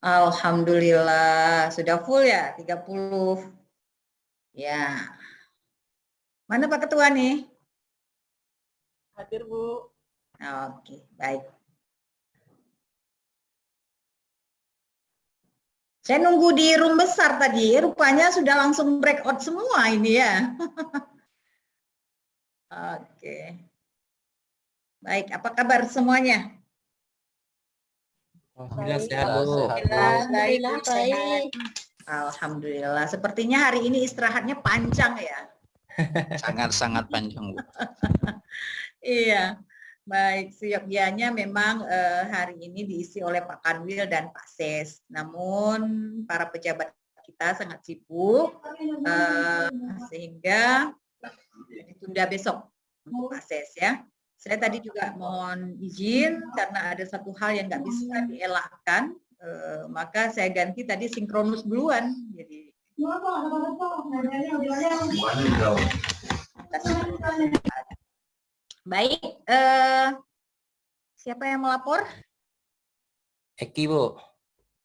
Alhamdulillah, sudah full ya 30. Ya. Mana Pak Ketua nih? Hadir, Bu. Oke, baik. Saya nunggu di room besar tadi, rupanya sudah langsung breakout semua ini ya. Oke. Baik, apa kabar semuanya? Alhamdulillah sehat, Bu. Alhamdulillah, baik. Alhamdulillah. Sepertinya hari ini istirahatnya panjang ya. Sangat-sangat panjang, Bu. Iya. Baik, seyogyanya memang hari ini diisi oleh Pak Kanwil dan Pak Ses. Namun para pejabat kita sangat sibuk sehingga ditunda besok untuk Pak Ses ya. Saya tadi juga mohon izin karena ada satu hal yang nggak bisa dielakkan, maka saya ganti tadi sinkronus duluan. Jadi baik, siapa yang melapor? Eki, Bu.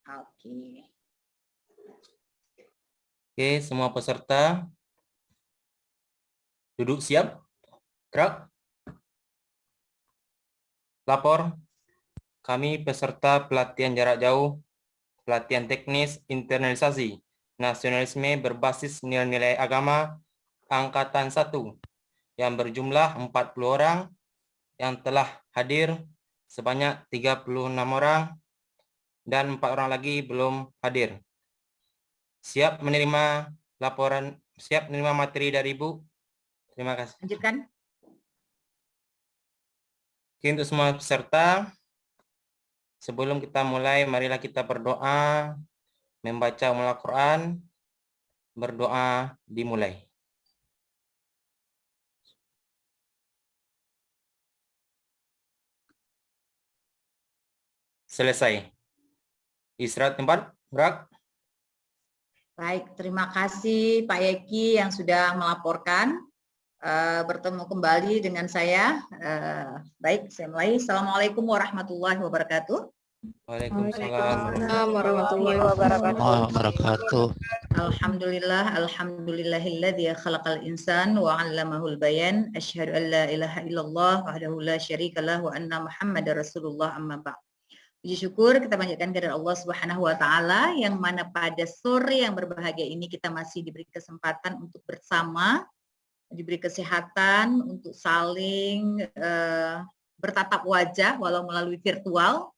Oke. Oke, semua peserta duduk siap. Gerak. Lapor. Kami peserta pelatihan jarak jauh, pelatihan teknis, internalisasi, nasionalisme berbasis nilai-nilai agama, Angkatan 1, yang berjumlah 40 orang, yang telah hadir sebanyak 36 orang, dan 4 orang lagi belum hadir. Siap menerima laporan, siap menerima materi dari Ibu? Terima kasih. Lanjutkan. Oke, untuk semua peserta, sebelum kita mulai, marilah kita berdoa, membaca Al-Quran, berdoa dimulai. Selesai. Istirahat tempat, gerak. Baik, terima kasih Pak Yeki yang sudah melaporkan. Bertemu kembali dengan saya. Baik, saya mulai. Assalamualaikum warahmatullahi wabarakatuh. Waalaikumsalam warahmatullahi wabarakatuh. Alhamdulillah, alhamdulillahilladzi khalaqal insan wa 'allamahul bayan. Asyhadu an la ilaha illallah wahdahu la syarikalah wa anna Muhammadar Rasulullah amma ba'd. Puji syukur kita panjatkan kepada Allah Subhanahu wa taala yang mana pada sore yang berbahagia ini kita masih diberi kesempatan untuk bersama, diberi kesehatan untuk saling bertatap wajah walau melalui virtual.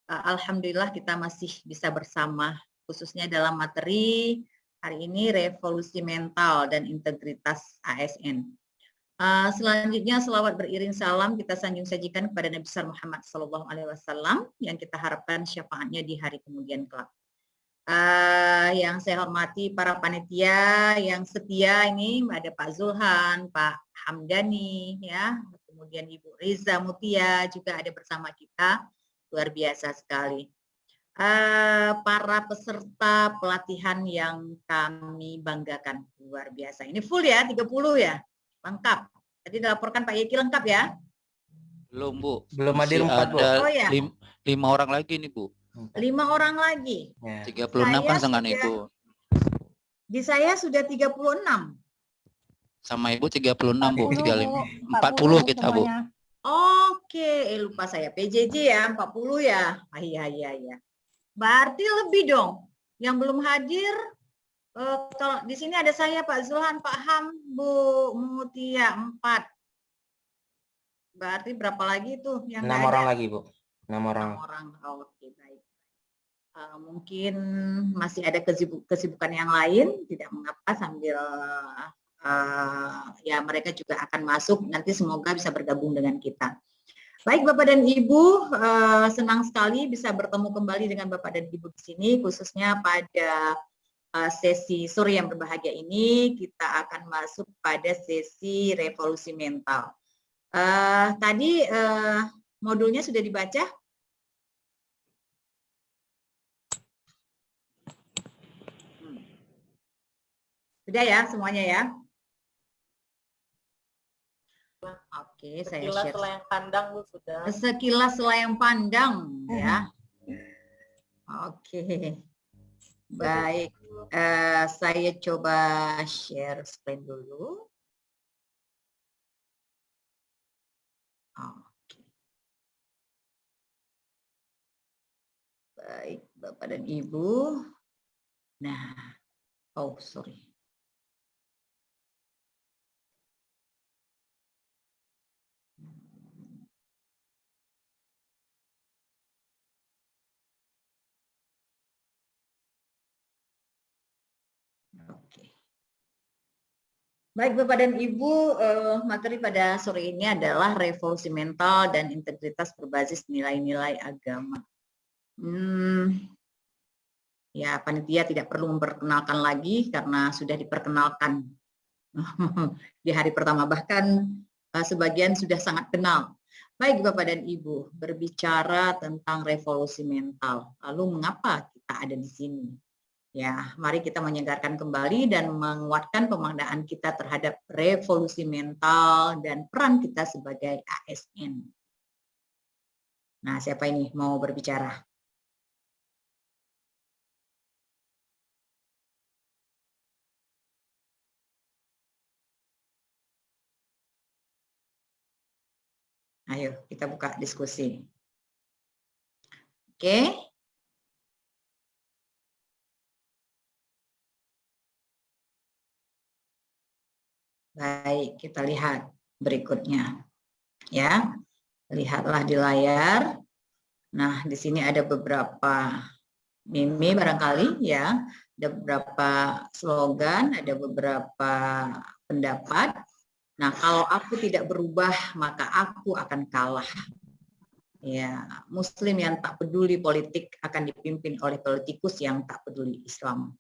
Alhamdulillah kita masih bisa bersama, khususnya dalam materi hari ini revolusi mental dan integritas ASN. Selanjutnya selawat beriring salam kita sanjung sajikan kepada Nabi besar Muhammad SAW yang kita harapkan syafaatnya di hari kemudian kelak. Yang saya hormati para panitia yang setia ini, ada Pak Zulhan, Pak Hamdani, ya, kemudian Ibu Riza Mutia juga ada bersama kita, luar biasa sekali. Para peserta pelatihan yang kami banggakan, luar biasa. Ini full ya, 30 ya, lengkap. Tadi dilaporkan Pak Yeki lengkap ya? Belum, Bu. Belum hadir 4, Bu. Ada Oh ya. 5 orang lagi nih, Bu. 5 orang lagi. Ya. 36 kan sama Ibu. Di saya sudah 36. Sama Ibu 36, Bu. 40, 40 kita, Bu. Oke, lupa saya. PJJ ya, 40 ya. Iya. Berarti lebih dong. Yang belum hadir, kalau di sini ada saya, Pak Zulhan, Pak Ham, Bu Mutia, 4. Berarti berapa lagi tuh yang 6 orang lagi, Bu. 6 orang. 6 orang. Oke, baik. Mungkin masih ada kesibukan yang lain, tidak mengapa sambil ya mereka juga akan masuk, nanti semoga bisa bergabung dengan kita. Baik Bapak dan Ibu, senang sekali bisa bertemu kembali dengan Bapak dan Ibu di sini, khususnya pada sesi sore yang berbahagia ini. Kita akan masuk pada sesi revolusi mental. Tadi modulnya sudah dibaca? Sudah ya semuanya ya? Oke, saya Sekilas share. selayang pandang, Bu, sudah. Sekilas selayang pandang ya. Oke, baik. Saya coba share screen dulu. Oke. Baik, Bapak dan Ibu. Nah, oh sorry. Oke. Baik Bapak dan Ibu, materi pada sore ini adalah revolusi mental dan integritas berbasis nilai-nilai agama. Ya, panitia tidak perlu memperkenalkan lagi karena sudah diperkenalkan di hari pertama, bahkan sebagian sudah sangat kenal. Baik Bapak dan Ibu, berbicara tentang revolusi mental. Lalu mengapa kita ada di sini? Ya, mari kita menyegarkan kembali dan menguatkan pemaknaan kita terhadap revolusi mental dan peran kita sebagai ASN. Nah, siapa ini mau berbicara? Ayo, kita buka diskusi. Oke. Baik, kita lihat berikutnya. Ya, lihatlah di layar. Nah, di sini ada beberapa meme barangkali ya, ada beberapa slogan, ada beberapa pendapat. Nah, kalau aku tidak berubah, maka aku akan kalah. Ya, Muslim yang tak peduli politik akan dipimpin oleh politikus yang tak peduli Islam.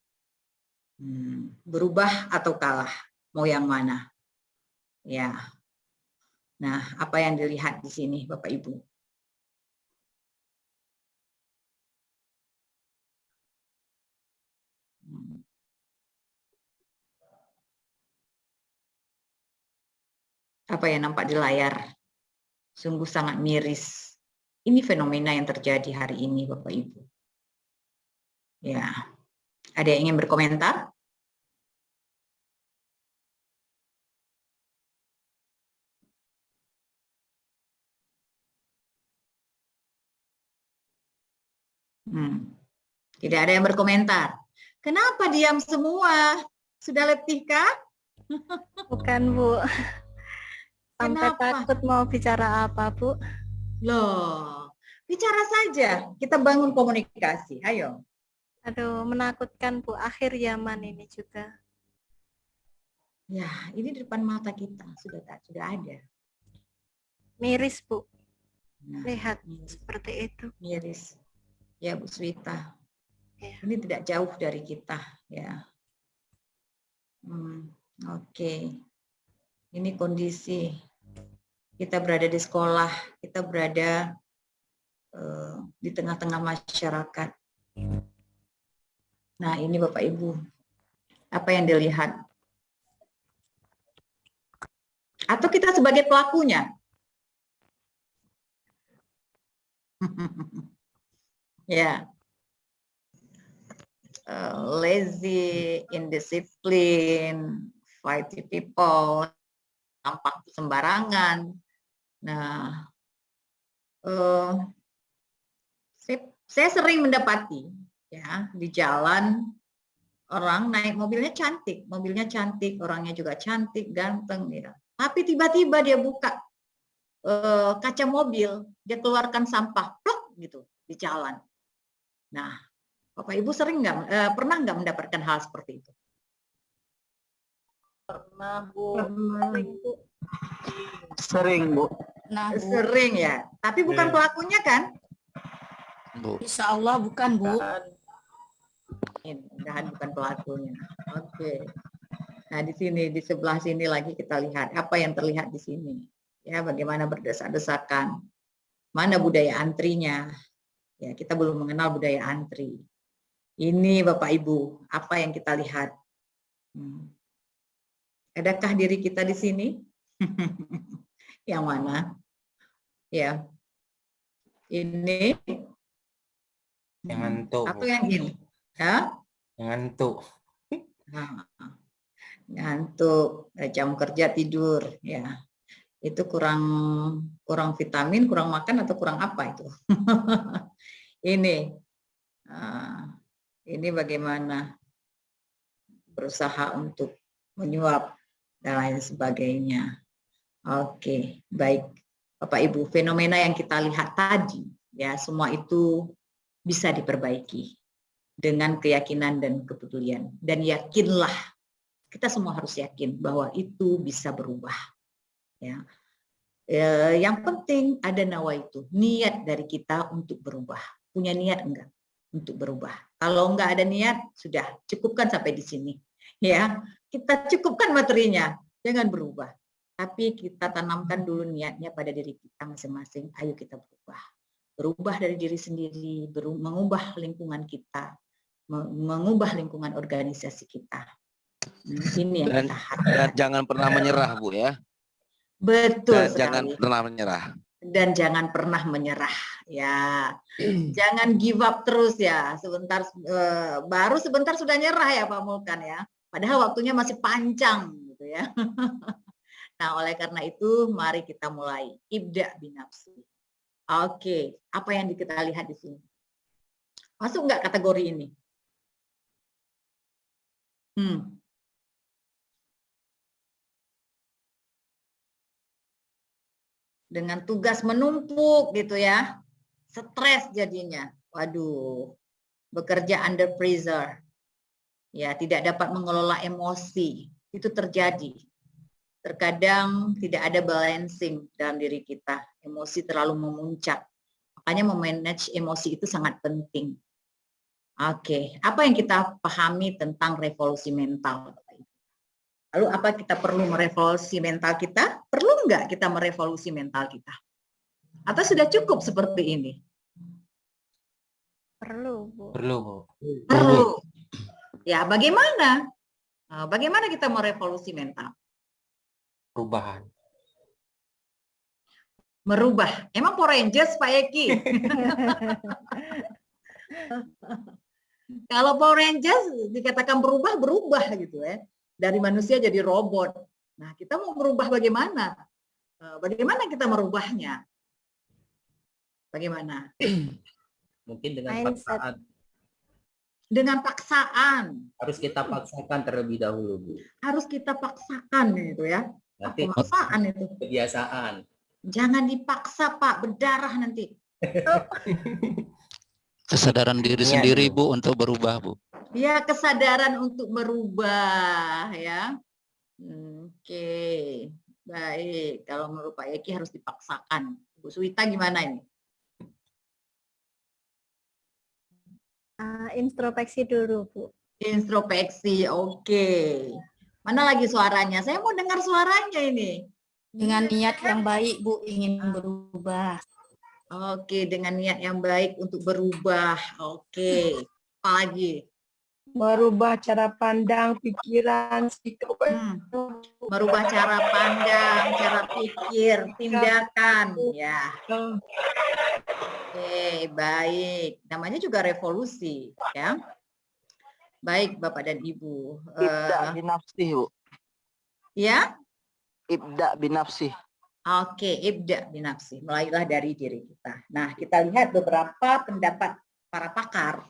Berubah atau kalah? Mau yang mana? Ya. Nah, apa yang dilihat di sini, Bapak Ibu? Apa yang nampak di layar? Sungguh sangat miris. Ini fenomena yang terjadi hari ini, Bapak Ibu. Ya. Ada yang ingin berkomentar? Tidak ada yang berkomentar. Kenapa diam semua? Sudah letih kah? Bukan, Bu. Sampai Kenapa? takut mau bicara apa, Bu? Loh, bicara saja. Kita bangun komunikasi. Ayo. Aduh, menakutkan, Bu. Akhir zaman ini juga. Ya, ini di depan mata kita. Sudah ada. Miris, Bu. Nah, Lihat seperti itu. Miris. Ya, Bu Swita. Ya. Ini tidak jauh dari kita. Ya. Oke. Ini kondisi. Kita berada di sekolah. Kita berada di tengah-tengah masyarakat. Nah, ini Bapak Ibu. Apa yang dilihat? Atau kita sebagai pelakunya? Ya. Lazy, indiscipline, fighty people, tampak sembarangan. Nah, saya sering mendapati ya di jalan orang naik mobilnya cantik, orangnya juga cantik, ganteng, ya. Tapi tiba-tiba dia buka kaca mobil, dia keluarkan sampah, plok gitu di jalan. Nah, Bapak Ibu pernah nggak mendapatkan hal seperti itu? Pernah, Bu. Sering, Bu. Nah, Bu. Sering ya. Tapi bukan pelakunya kan? Bu. Insya Allah bukan, Bu. Mudah-mudahan bukan pelakunya. Oke. Nah, di sini, di sebelah sini lagi kita lihat apa yang terlihat di sini. Ya, bagaimana berdesak-desakan. Mana budaya antrinya? Ya, kita belum mengenal budaya antri. Ini Bapak Ibu, apa yang kita lihat? Adakah diri kita di sini? Yang mana? Ya. Ini Yang ngantuk, Atau yang ini, ya? yang ngantuk. Nah, ngantuk, jam kerja tidur, ya. Itu kurang vitamin, kurang makan atau kurang apa itu? Ini, ini bagaimana berusaha untuk menyuap dan lain sebagainya. Oke, baik. Bapak Ibu, fenomena yang kita lihat tadi, ya semua itu bisa diperbaiki dengan keyakinan dan kepedulian. Dan yakinlah, kita semua harus yakin bahwa itu bisa berubah. Ya. Yang penting ada nawaitu, niat dari kita untuk berubah. Punya niat enggak untuk berubah? Kalau enggak ada niat, sudah cukupkan sampai di sini. Ya, kita cukupkan materinya, jangan berubah. Tapi kita tanamkan dulu niatnya pada diri kita masing-masing. Ayo kita berubah. Berubah dari diri sendiri, mengubah lingkungan kita, mengubah lingkungan organisasi kita. Ini yang kita harapkan. Dan jangan pernah menyerah, Bu, ya. Betul Dan sekali. jangan pernah menyerah. Dan jangan pernah menyerah, ya. Jangan give up terus ya. Sebentar baru sebentar sudah nyerah ya Pak Mulkan ya. Padahal waktunya masih panjang gitu ya. Nah, oleh karena itu mari kita mulai ibda binafsi. Oke, apa yang kita lihat di sini? Masuk nggak kategori ini? Dengan tugas menumpuk gitu ya, stres jadinya. Waduh, bekerja under pressure, ya tidak dapat mengelola emosi, itu terjadi. Terkadang tidak ada balancing dalam diri kita, emosi terlalu memuncak. Makanya memanage emosi itu sangat penting. Oke, apa yang kita pahami tentang revolusi mental? Lalu apa kita perlu merevolusi mental kita? Perlu nggak kita merevolusi mental kita? Atau sudah cukup seperti ini? Perlu, Bu. Perlu, Bu. Perlu. Ya, bagaimana? Bagaimana kita merevolusi mental? Perubahan. Merubah. Emang Power Rangers, Pak Eki? Kalau Power Rangers dikatakan berubah, berubah gitu ya. Dari manusia jadi robot. Nah, kita mau merubah bagaimana? Bagaimana kita merubahnya? Bagaimana? Mungkin dengan Mindset. paksaan. Dengan paksaan. Harus kita paksakan terlebih dahulu, Bu. Harus kita paksakan gitu ya. Nanti Paksaan itu. kebiasaan. Jangan dipaksa, Pak, berdarah nanti. Kesadaran diri sendiri, Bu, untuk berubah, Bu. Ya, kesadaran untuk merubah ya. Oke. Baik, kalau menurut Pak Eki harus dipaksakan. Bu Suwita gimana ini? Introspeksi dulu, Bu. Introspeksi, oke. Mana lagi suaranya? Saya mau dengar suaranya ini. Dengan niat yang baik, Bu, ingin berubah. Oke, dengan niat yang baik untuk berubah. Oke. Apa lagi? Merubah cara pandang, pikiran, sikap. Merubah cara pandang, cara pikir, tindakan. Ya. Oke, baik. Namanya juga revolusi, ya. Baik, Bapak dan Ibu. Ibda binafsih, Bu. Ya? Ibda binafsih. Oke, ibda binafsih. Mulailah dari diri kita. Nah, kita lihat beberapa pendapat para pakar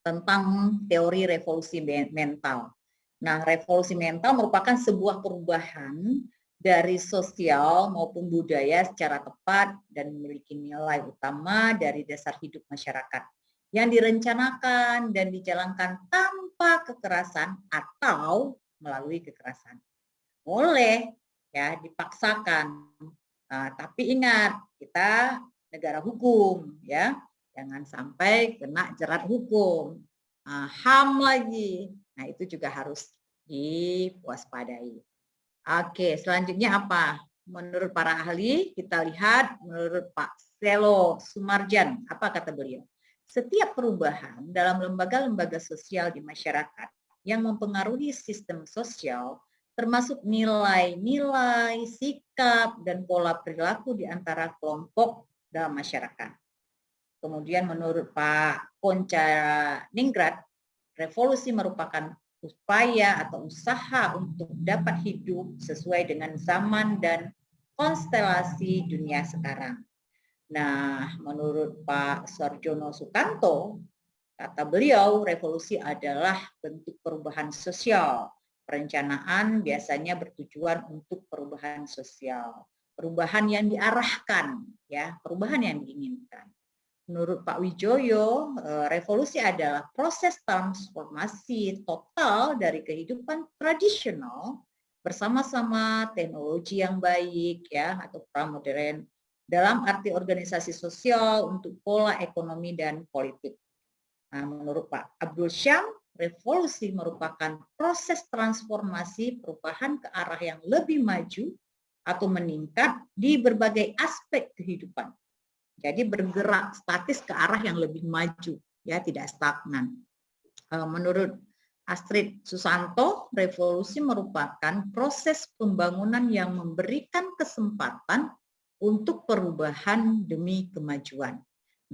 tentang teori revolusi mental. Nah, revolusi mental merupakan sebuah perubahan dari sosial maupun budaya secara tepat dan memiliki nilai utama dari dasar hidup masyarakat yang direncanakan dan dijalankan tanpa kekerasan atau melalui kekerasan. Boleh ya dipaksakan. Tapi ingat, kita negara hukum ya. Jangan sampai kena jerat hukum. HAM lagi. Nah, itu juga harus diwaspadai. Oke, selanjutnya apa? Menurut para ahli, kita lihat menurut Pak Selo Sumarjan, apa kata beliau? Setiap perubahan dalam lembaga-lembaga sosial di masyarakat yang mempengaruhi sistem sosial, termasuk nilai-nilai, sikap, dan pola perilaku di antara kelompok dalam masyarakat. Kemudian menurut Pak Poncaningrat, revolusi merupakan upaya atau usaha untuk dapat hidup sesuai dengan zaman dan konstelasi dunia sekarang. Nah, menurut Pak Sarjono Sukanto, kata beliau, revolusi adalah bentuk perubahan sosial. Perencanaan biasanya bertujuan untuk perubahan sosial, perubahan yang diarahkan, ya, perubahan yang diinginkan. Menurut Pak Wijoyo, revolusi adalah proses transformasi total dari kehidupan tradisional bersama-sama teknologi yang baik, ya, atau pramodern dalam arti organisasi sosial untuk pola ekonomi dan politik. Nah, menurut Pak Abdul Syam, revolusi merupakan proses transformasi perubahan ke arah yang lebih maju atau meningkat di berbagai aspek kehidupan. Jadi bergerak statis ke arah yang lebih maju, ya, tidak stagnan. Menurut Astrid Susanto, revolusi merupakan proses pembangunan yang memberikan kesempatan untuk perubahan demi kemajuan.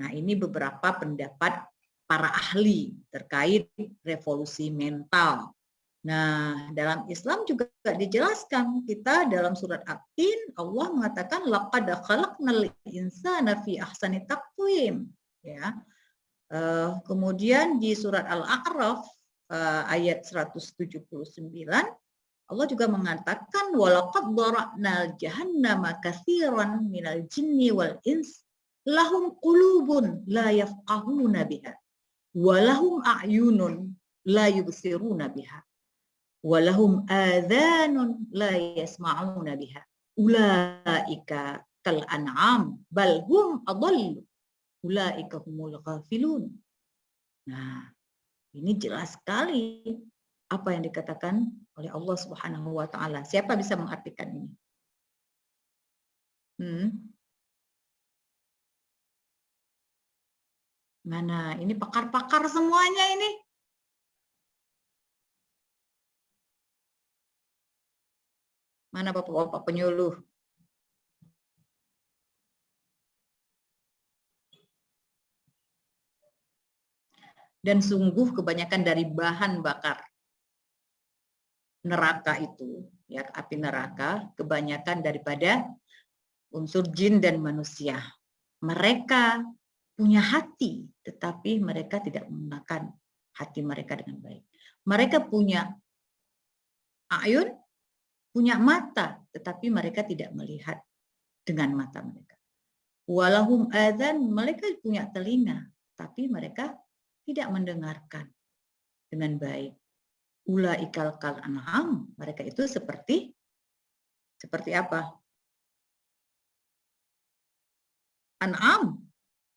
Nah, ini beberapa pendapat para ahli terkait revolusi mental. Nah, dalam Islam juga dijelaskan, kita dalam surat At-Tin Allah mengatakan laqad khalaqnal insana fi ahsani taqwim, ya. Kemudian di surat Al-A'raf ayat 179 Allah juga mengatakan walaqad dara'nal jahannama katsiran minal jinni wal ins lahum qulubun la yafqahuna biha wa lahum a'yunun la yubsiruna biha walahum adhanun la yasma'una biha ulaika kal an'am bal hum adallu ulaika humul ghafilun. Nah, ini jelas sekali apa yang dikatakan oleh Allah Subhanahu wa taala. Siapa bisa mengartikan ini? Mana ini pakar-pakar semuanya ini? Mana bapak-bapak penyuluh? Dan sungguh kebanyakan dari bahan bakar neraka itu, ya, api neraka, kebanyakan daripada unsur jin dan manusia. Mereka punya hati, tetapi mereka tidak menggunakan hati mereka dengan baik. Mereka punya ayun, punya mata, tetapi mereka tidak melihat dengan mata mereka. Walahum adzan, mereka punya telinga, tapi mereka tidak mendengarkan dengan baik. Ulaikal kal an'am, mereka itu seperti apa? An'am,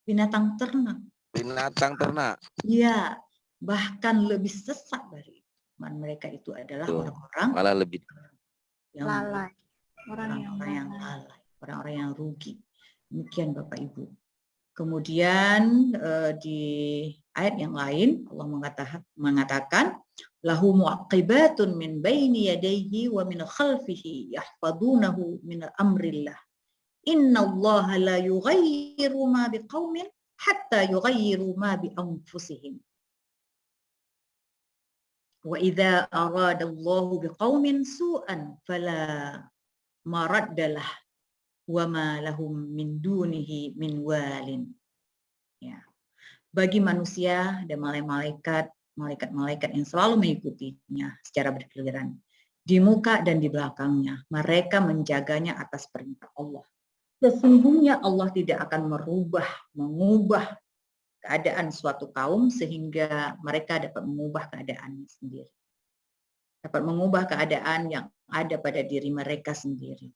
binatang ternak. Binatang ternak. Iya, bahkan lebih sesat dari itu. Mereka itu adalah orang-orang malah lebih yang lalai, orang-orang yang lalai, orang-orang yang rugi. Demikian Bapak Ibu. Kemudian di ayat yang lain Allah mengatakan lahu mu'aqibatun min baini yadayhi wa min khalfihi yahfadunahu min amrillah. Innallaha la yughayyiru ma biqaumin hatta yughayyiru ma bi anfusihim. Wa idza aradallahu biqaumin su'an fala maraddalah wa ma lahum min dunihi min walin. Ya. Bagi manusia dan malaikat yang selalu mengikutinya secara bergiliran di muka dan di belakangnya, mereka menjaganya atas perintah Allah. Sesungguhnya Allah tidak akan mengubah keadaan suatu kaum sehingga mereka dapat mengubah keadaannya sendiri. Dapat mengubah keadaan yang ada pada diri mereka sendiri.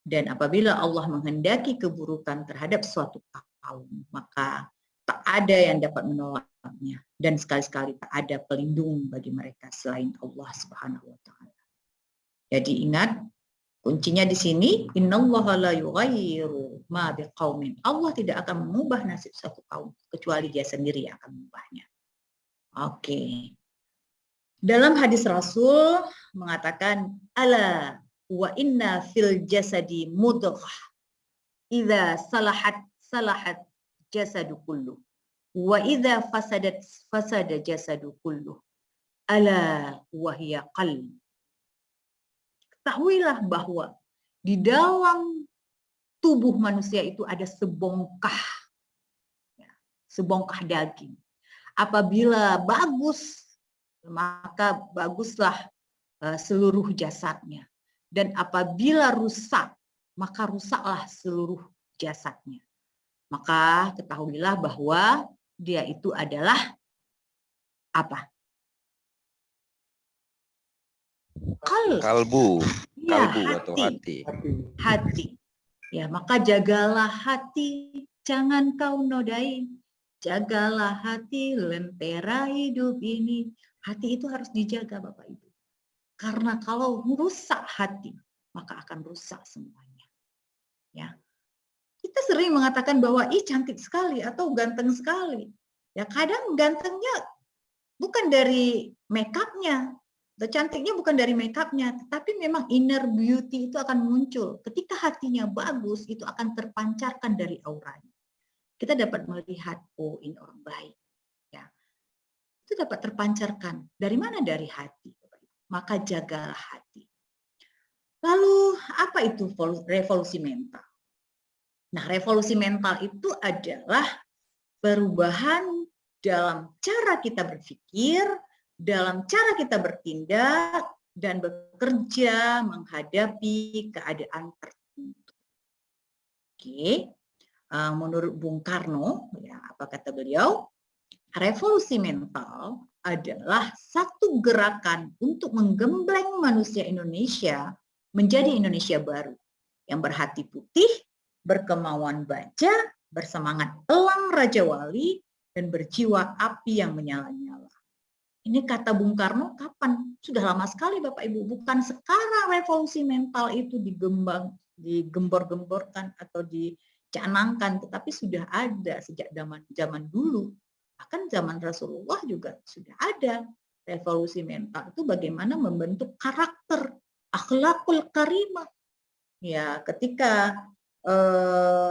Dan apabila Allah menghendaki keburukan terhadap suatu kaum, maka tak ada yang dapat menolaknya. Dan sekali-sekali tak ada pelindung bagi mereka selain Allah Subhanahu wa taala. Jadi ingat, kuncinya di sini, innallaha la yughayyiru ma biqaumin. Allah tidak akan mengubah nasib suatu kaum kecuali Dia sendiri yang akan mengubahnya. Oke. Dalam hadis Rasul mengatakan ala wa inna fil jasadi mudghah idza salahat jasadu kulluh. Wa idza fasadat fasada jasadu kulluh. Ala wahya qalb. Ketahuilah bahwa di dalam tubuh manusia itu ada sebongkah, ya, sebongkah daging. Apabila bagus, maka baguslah seluruh jasadnya. Dan apabila rusak, maka rusaklah seluruh jasadnya. Maka ketahuilah bahwa dia itu adalah apa? Kalbu. Ya, Kalbu atau hati. hati. Ya, maka jagalah hati, jangan kau nodai. Jagalah hati, lentera hidup ini. Hati itu harus dijaga, Bapak Ibu. Karena kalau rusak hati, maka akan rusak semuanya. Ya. Kita sering mengatakan bahwa ih cantik sekali atau ganteng sekali. Ya, kadang gantengnya bukan dari make up-nya. Cantiknya bukan dari make up-nya, tetapi memang inner beauty itu akan muncul. Ketika hatinya bagus, itu akan terpancarkan dari auranya. Kita dapat melihat, oh ini orang baik. Ya. Itu dapat terpancarkan. Dari mana? Dari hati. Maka jagalah hati. Lalu apa itu revolusi mental? Nah, revolusi mental itu adalah perubahan dalam cara kita berpikir, dalam cara kita bertindak dan bekerja menghadapi keadaan tertentu. Oke, menurut Bung Karno, ya, apa kata beliau? Revolusi mental adalah satu gerakan untuk menggembleng manusia Indonesia menjadi Indonesia baru yang berhati putih, berkemauan baja, bersemangat elang Raja Wali, dan berjiwa api yang menyala-nyala. Ini kata Bung Karno kapan? Sudah lama sekali Bapak Ibu. Bukan sekarang revolusi mental itu digembor-gemborkan atau dicanangkan, tetapi sudah ada sejak zaman dulu. Bahkan zaman Rasulullah juga sudah ada revolusi mental. Itu bagaimana membentuk karakter, akhlakul karimah. Ya, ketika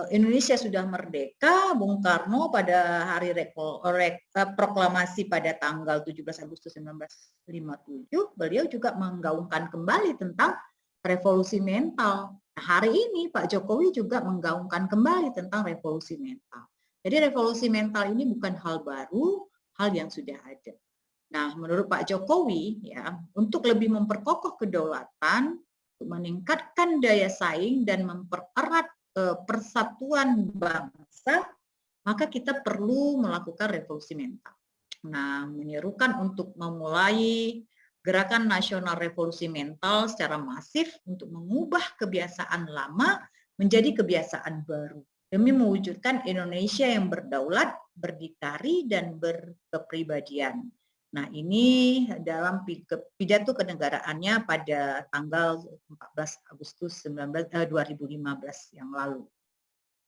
Indonesia sudah merdeka, Bung Karno pada hari proklamasi pada tanggal 17 Agustus 1957, beliau juga menggaungkan kembali tentang revolusi mental. Nah, hari ini Pak Jokowi juga menggaungkan kembali tentang revolusi mental. Jadi revolusi mental ini bukan hal baru, hal yang sudah ada. Nah, menurut Pak Jokowi, ya, untuk lebih memperkokoh kedaulatan, meningkatkan daya saing dan mempererat persatuan bangsa, maka kita perlu melakukan revolusi mental. Nah, menyerukan untuk memulai gerakan nasional revolusi mental secara masif untuk mengubah kebiasaan lama menjadi kebiasaan baru demi mewujudkan Indonesia yang berdaulat, berdikari, dan berkepribadian. Nah, ini dalam pidato kenegaraannya pada tanggal 14 Agustus 2015 yang lalu.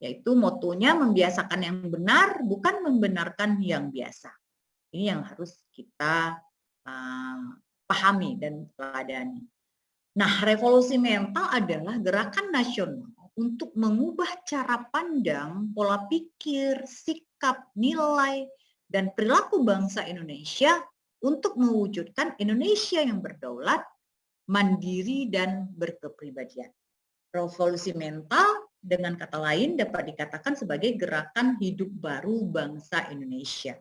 Yaitu motonya membiasakan yang benar, bukan membenarkan yang biasa. Ini yang harus kita pahami dan teladani. Nah, revolusi mental adalah gerakan nasional untuk mengubah cara pandang, pola pikir, sikap, nilai, dan perilaku bangsa Indonesia untuk mewujudkan Indonesia yang berdaulat, mandiri, dan berkepribadian. Revolusi mental dengan kata lain dapat dikatakan sebagai gerakan hidup baru bangsa Indonesia.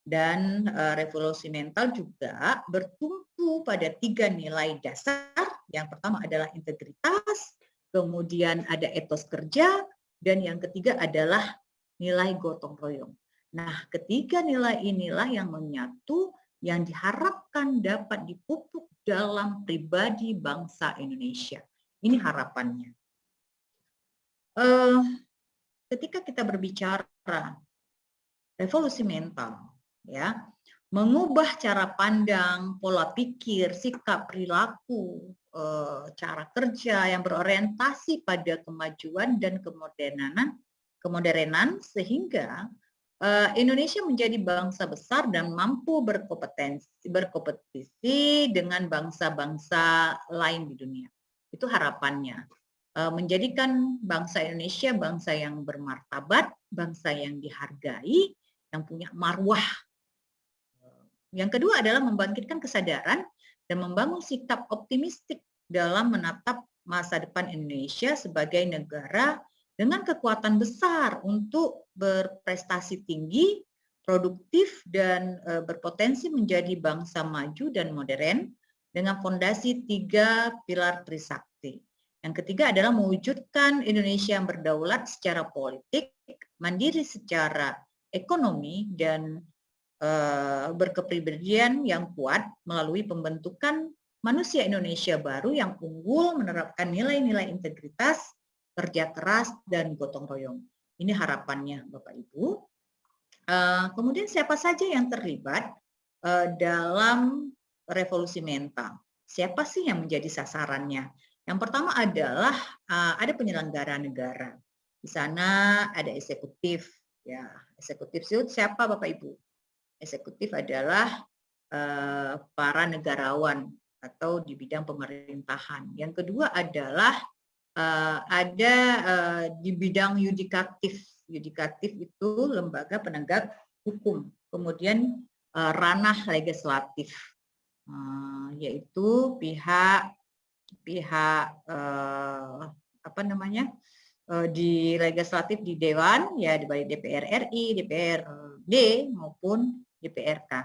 Dan revolusi mental juga bertumpu pada 3 nilai dasar. Yang pertama adalah integritas, kemudian ada etos kerja, dan yang ketiga adalah nilai gotong royong. Nah, ketiga nilai inilah yang menyatu, yang diharapkan dapat dipupuk dalam pribadi bangsa Indonesia. Ini harapannya. Ketika kita berbicara revolusi mental, ya, mengubah cara pandang, pola pikir, sikap, perilaku, cara kerja yang berorientasi pada kemajuan dan kemodernan sehingga Indonesia menjadi bangsa besar dan mampu berkompetisi dengan bangsa-bangsa lain di dunia. Itu harapannya. menjadikan bangsa Indonesia bangsa yang bermartabat, bangsa yang dihargai, yang punya marwah. Yang kedua adalah membangkitkan kesadaran dan membangun sikap optimistik dalam menatap masa depan Indonesia sebagai negara dengan kekuatan besar untuk berprestasi tinggi, produktif, dan berpotensi menjadi bangsa maju dan modern dengan fondasi 3 pilar Trisakti. Yang ketiga adalah mewujudkan Indonesia yang berdaulat secara politik, mandiri secara ekonomi, dan berkepribadian yang kuat melalui pembentukan manusia Indonesia baru yang unggul menerapkan nilai-nilai integritas, kerja keras, dan gotong royong. Ini harapannya Bapak Ibu. Kemudian siapa saja yang terlibat dalam revolusi mental? Siapa sih yang menjadi sasarannya? Yang pertama adalah ada penyelenggara negara. Di sana ada eksekutif. Ya, eksekutif itu siapa Bapak Ibu? Eksekutif adalah para negarawan atau di bidang pemerintahan. Yang kedua adalah ada di bidang yudikatif. Yudikatif itu lembaga penegak hukum. Kemudian ranah legislatif, yaitu pihak apa namanya, di legislatif di Dewan, ya di DPR RI, DPRD maupun DPRK.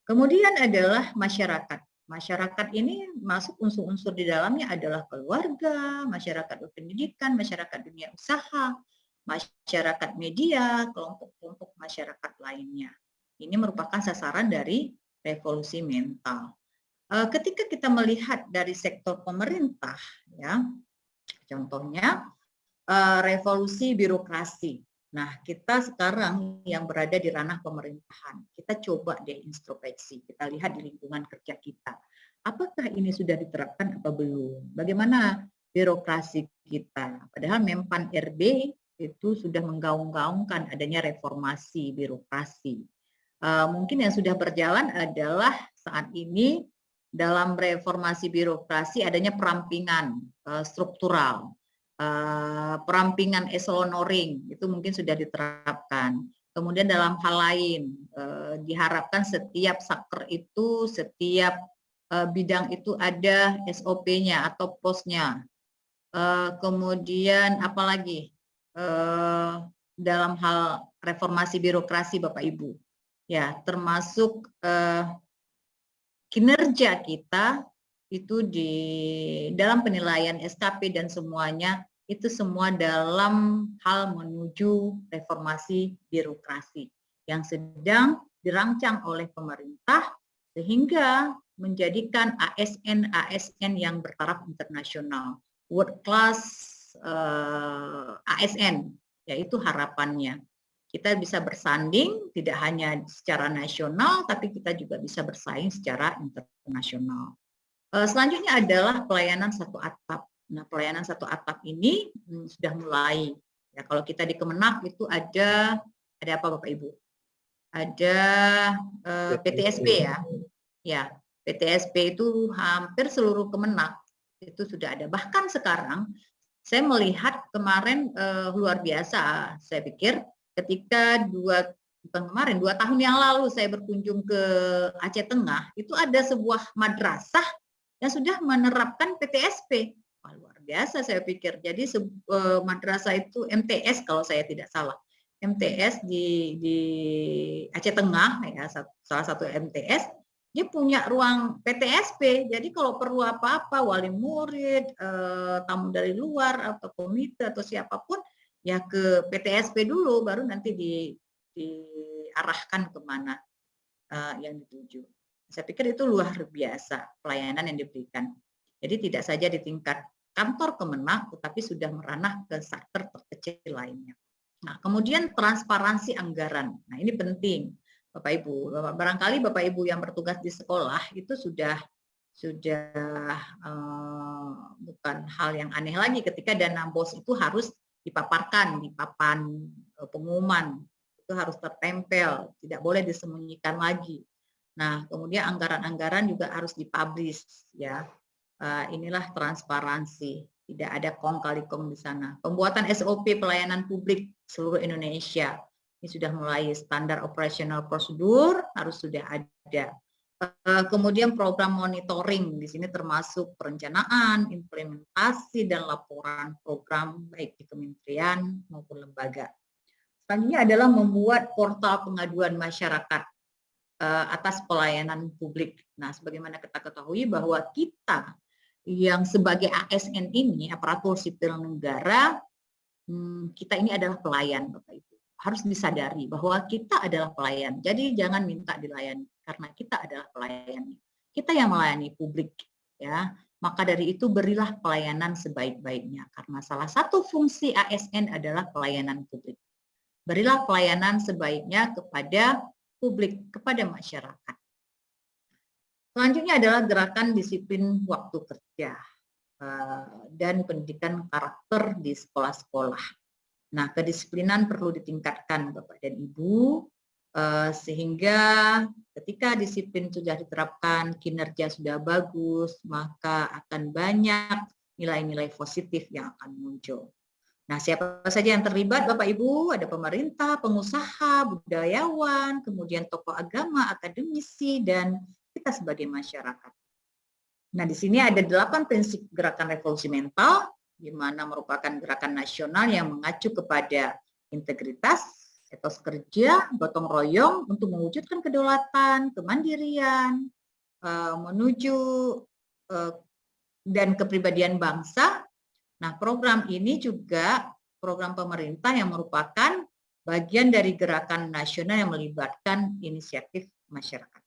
Kemudian adalah masyarakat. Masyarakat ini masuk unsur-unsur di dalamnya adalah keluarga, masyarakat berpendidikan, masyarakat dunia usaha, masyarakat media, kelompok-kelompok masyarakat lainnya. Ini merupakan sasaran dari revolusi mental. Ketika kita melihat dari sektor pemerintah, ya, contohnya revolusi birokrasi. Nah, kita sekarang yang berada di ranah pemerintahan, kita coba deh introspeksi, kita lihat di lingkungan kerja kita. Apakah ini sudah diterapkan atau belum? Bagaimana birokrasi kita? Padahal Menpan RB itu sudah menggaung-gaungkan adanya reformasi birokrasi. Mungkin yang sudah berjalan adalah saat ini dalam reformasi birokrasi adanya perampingan struktural. Perampingan eselonoring itu mungkin sudah diterapkan. Kemudian dalam hal lain diharapkan setiap saker itu, setiap bidang itu ada SOP-nya atau posnya. Kemudian apalagi dalam hal reformasi birokrasi Bapak Ibu, ya termasuk kinerja kita itu di dalam penilaian SKP dan semuanya itu semua dalam hal menuju reformasi birokrasi yang sedang dirancang oleh pemerintah sehingga menjadikan ASN yang bertaraf internasional, world class ASN, yaitu harapannya. Kita bisa bersanding tidak hanya secara nasional tapi kita juga bisa bersaing secara internasional. Selanjutnya adalah pelayanan satu atap. Nah, pelayanan satu atap ini sudah mulai. Ya, kalau kita di Kemenak itu ada apa Bapak Ibu? Ada PTSP ya. Ya, PTSP itu hampir seluruh Kemenak itu sudah ada. Bahkan sekarang saya melihat kemarin luar biasa. Saya pikir ketika 2 tahun yang lalu saya berkunjung ke Aceh Tengah, itu ada sebuah madrasah yang sudah menerapkan PTSP. Wah, luar biasa saya pikir. Jadi madrasah itu MTS kalau saya tidak salah. MTS di Aceh Tengah, ya, salah satu MTS, dia punya ruang PTSP. Jadi kalau perlu apa-apa, wali murid, tamu dari luar, atau komite, atau siapapun, ya ke PTSP dulu, baru nanti diarahkan kemana yang dituju. Saya pikir itu luar biasa pelayanan yang diberikan. Jadi tidak saja di tingkat kantor Kemenak, tetapi sudah meranah ke sektor terkecil lainnya. Nah, kemudian transparansi anggaran. Nah, ini penting, Bapak Ibu. Barangkali Bapak Ibu yang bertugas di sekolah itu sudah bukan hal yang aneh lagi ketika dana BOS itu harus dipaparkan di papan pengumuman. Itu harus tertempel, tidak boleh disembunyikan lagi. Nah, kemudian anggaran-anggaran juga harus dipublish, ya. Inilah transparansi. Tidak ada kong kali kong di sana. Pembuatan SOP pelayanan publik seluruh Indonesia. Ini sudah mulai standar operasional prosedur harus sudah ada. Kemudian program monitoring di sini termasuk perencanaan, implementasi dan laporan program baik di kementerian maupun lembaga. Selanjutnya adalah membuat portal pengaduan masyarakat atas pelayanan publik. Nah, sebagaimana kita ketahui bahwa kita yang sebagai ASN ini, aparatur sipil negara, kita ini adalah pelayan, Bapak Ibu. Harus disadari bahwa kita adalah pelayan. Jadi jangan minta dilayani karena kita adalah pelayan. Kita yang melayani publik, ya. Maka dari itu berilah pelayanan sebaik-baiknya karena salah satu fungsi ASN adalah pelayanan publik. Berilah pelayanan sebaiknya kepada publik, kepada masyarakat. Selanjutnya adalah gerakan disiplin waktu kerja dan pendidikan karakter di sekolah-sekolah. Nah, kedisiplinan perlu ditingkatkan Bapak dan Ibu, sehingga ketika disiplin sudah diterapkan, kinerja sudah bagus, maka akan banyak nilai-nilai positif yang akan muncul. Nah, siapa saja yang terlibat Bapak Ibu? Ada pemerintah, pengusaha, budayawan, kemudian tokoh agama, akademisi, dan kita sebagai masyarakat. Nah, di sini ada 8 prinsip gerakan revolusi mental, di mana merupakan gerakan nasional yang mengacu kepada integritas, etos kerja, gotong royong untuk mewujudkan kedaulatan, kemandirian, menuju dan kepribadian bangsa. Nah, program ini juga program pemerintah yang merupakan bagian dari gerakan nasional yang melibatkan inisiatif masyarakat.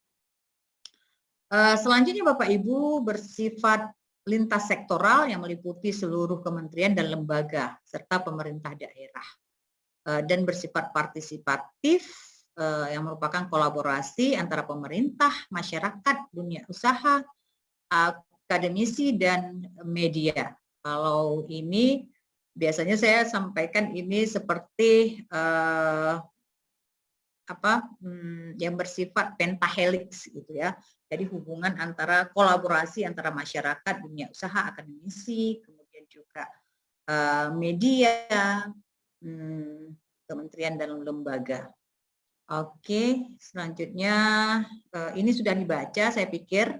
Selanjutnya Bapak Ibu bersifat lintas sektoral yang meliputi seluruh kementerian dan lembaga serta pemerintah daerah dan bersifat partisipatif yang merupakan kolaborasi antara pemerintah, masyarakat, dunia usaha, akademisi dan media. Kalau ini biasanya saya sampaikan ini seperti yang bersifat pentahelix gitu ya. Jadi hubungan antara kolaborasi antara masyarakat, dunia usaha, akademisi, kemudian juga media, kementerian dan lembaga. Oke, selanjutnya ini sudah dibaca, saya pikir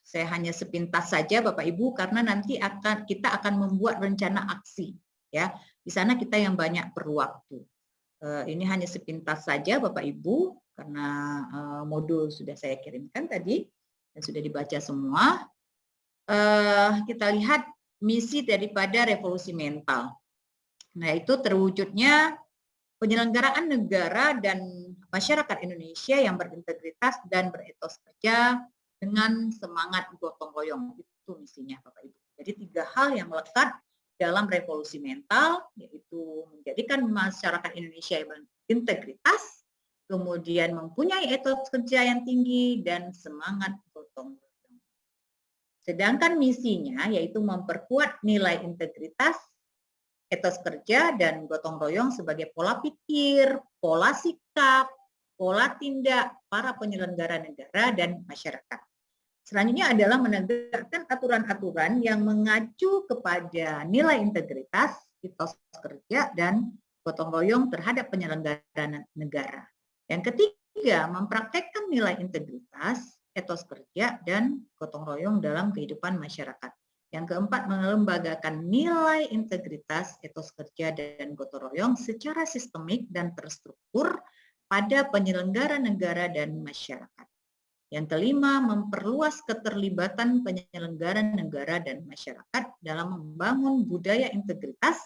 saya hanya sepintas saja Bapak Ibu karena nanti kita akan membuat rencana aksi ya. Di sana kita yang banyak perlu waktu. Ini hanya sepintas saja Bapak Ibu karena modul sudah saya kirimkan tadi dan sudah dibaca semua. Kita lihat misi daripada revolusi mental. Nah, itu terwujudnya penyelenggaraan negara dan masyarakat Indonesia yang berintegritas dan beretos kerja dengan semangat gotong royong. Itu misinya Bapak Ibu. Jadi 3 hal yang melekat dalam revolusi mental, yaitu menjadikan masyarakat Indonesia yang berintegritas, kemudian mempunyai etos kerja yang tinggi, dan semangat gotong royong. Sedangkan misinya yaitu memperkuat nilai integritas, etos kerja, dan gotong royong sebagai pola pikir, pola sikap, pola tindak para penyelenggara negara dan masyarakat. Selanjutnya adalah menegakkan aturan-aturan yang mengacu kepada nilai integritas, etos kerja, dan gotong royong terhadap penyelenggara negara. Yang ketiga, mempraktekkan nilai integritas, etos kerja, dan gotong royong dalam kehidupan masyarakat. Yang keempat, melembagakan nilai integritas, etos kerja, dan gotong royong secara sistemik dan terstruktur pada penyelenggara negara dan masyarakat. Yang kelima, memperluas keterlibatan penyelenggara negara dan masyarakat dalam membangun budaya integritas,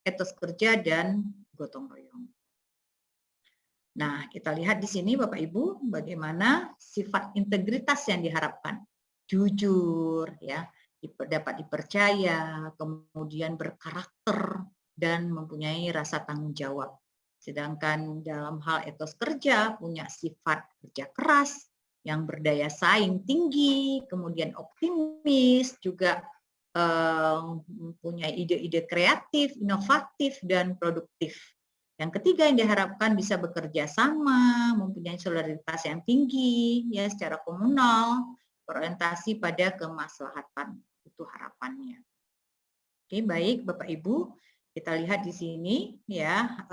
etos kerja, dan gotong royong. Nah, kita lihat di sini Bapak Ibu bagaimana sifat integritas yang diharapkan. Jujur, ya, dapat dipercaya, kemudian berkarakter, dan mempunyai rasa tanggung jawab. Sedangkan dalam hal etos kerja punya sifat kerja keras, yang berdaya saing tinggi, kemudian optimis, juga mempunyai ide-ide kreatif, inovatif, dan produktif. Yang ketiga yang diharapkan bisa bekerja sama, mempunyai solidaritas yang tinggi, ya secara komunal, berorientasi pada kemaslahatan, itu harapannya. Oke, baik Bapak Ibu, kita lihat di sini ya,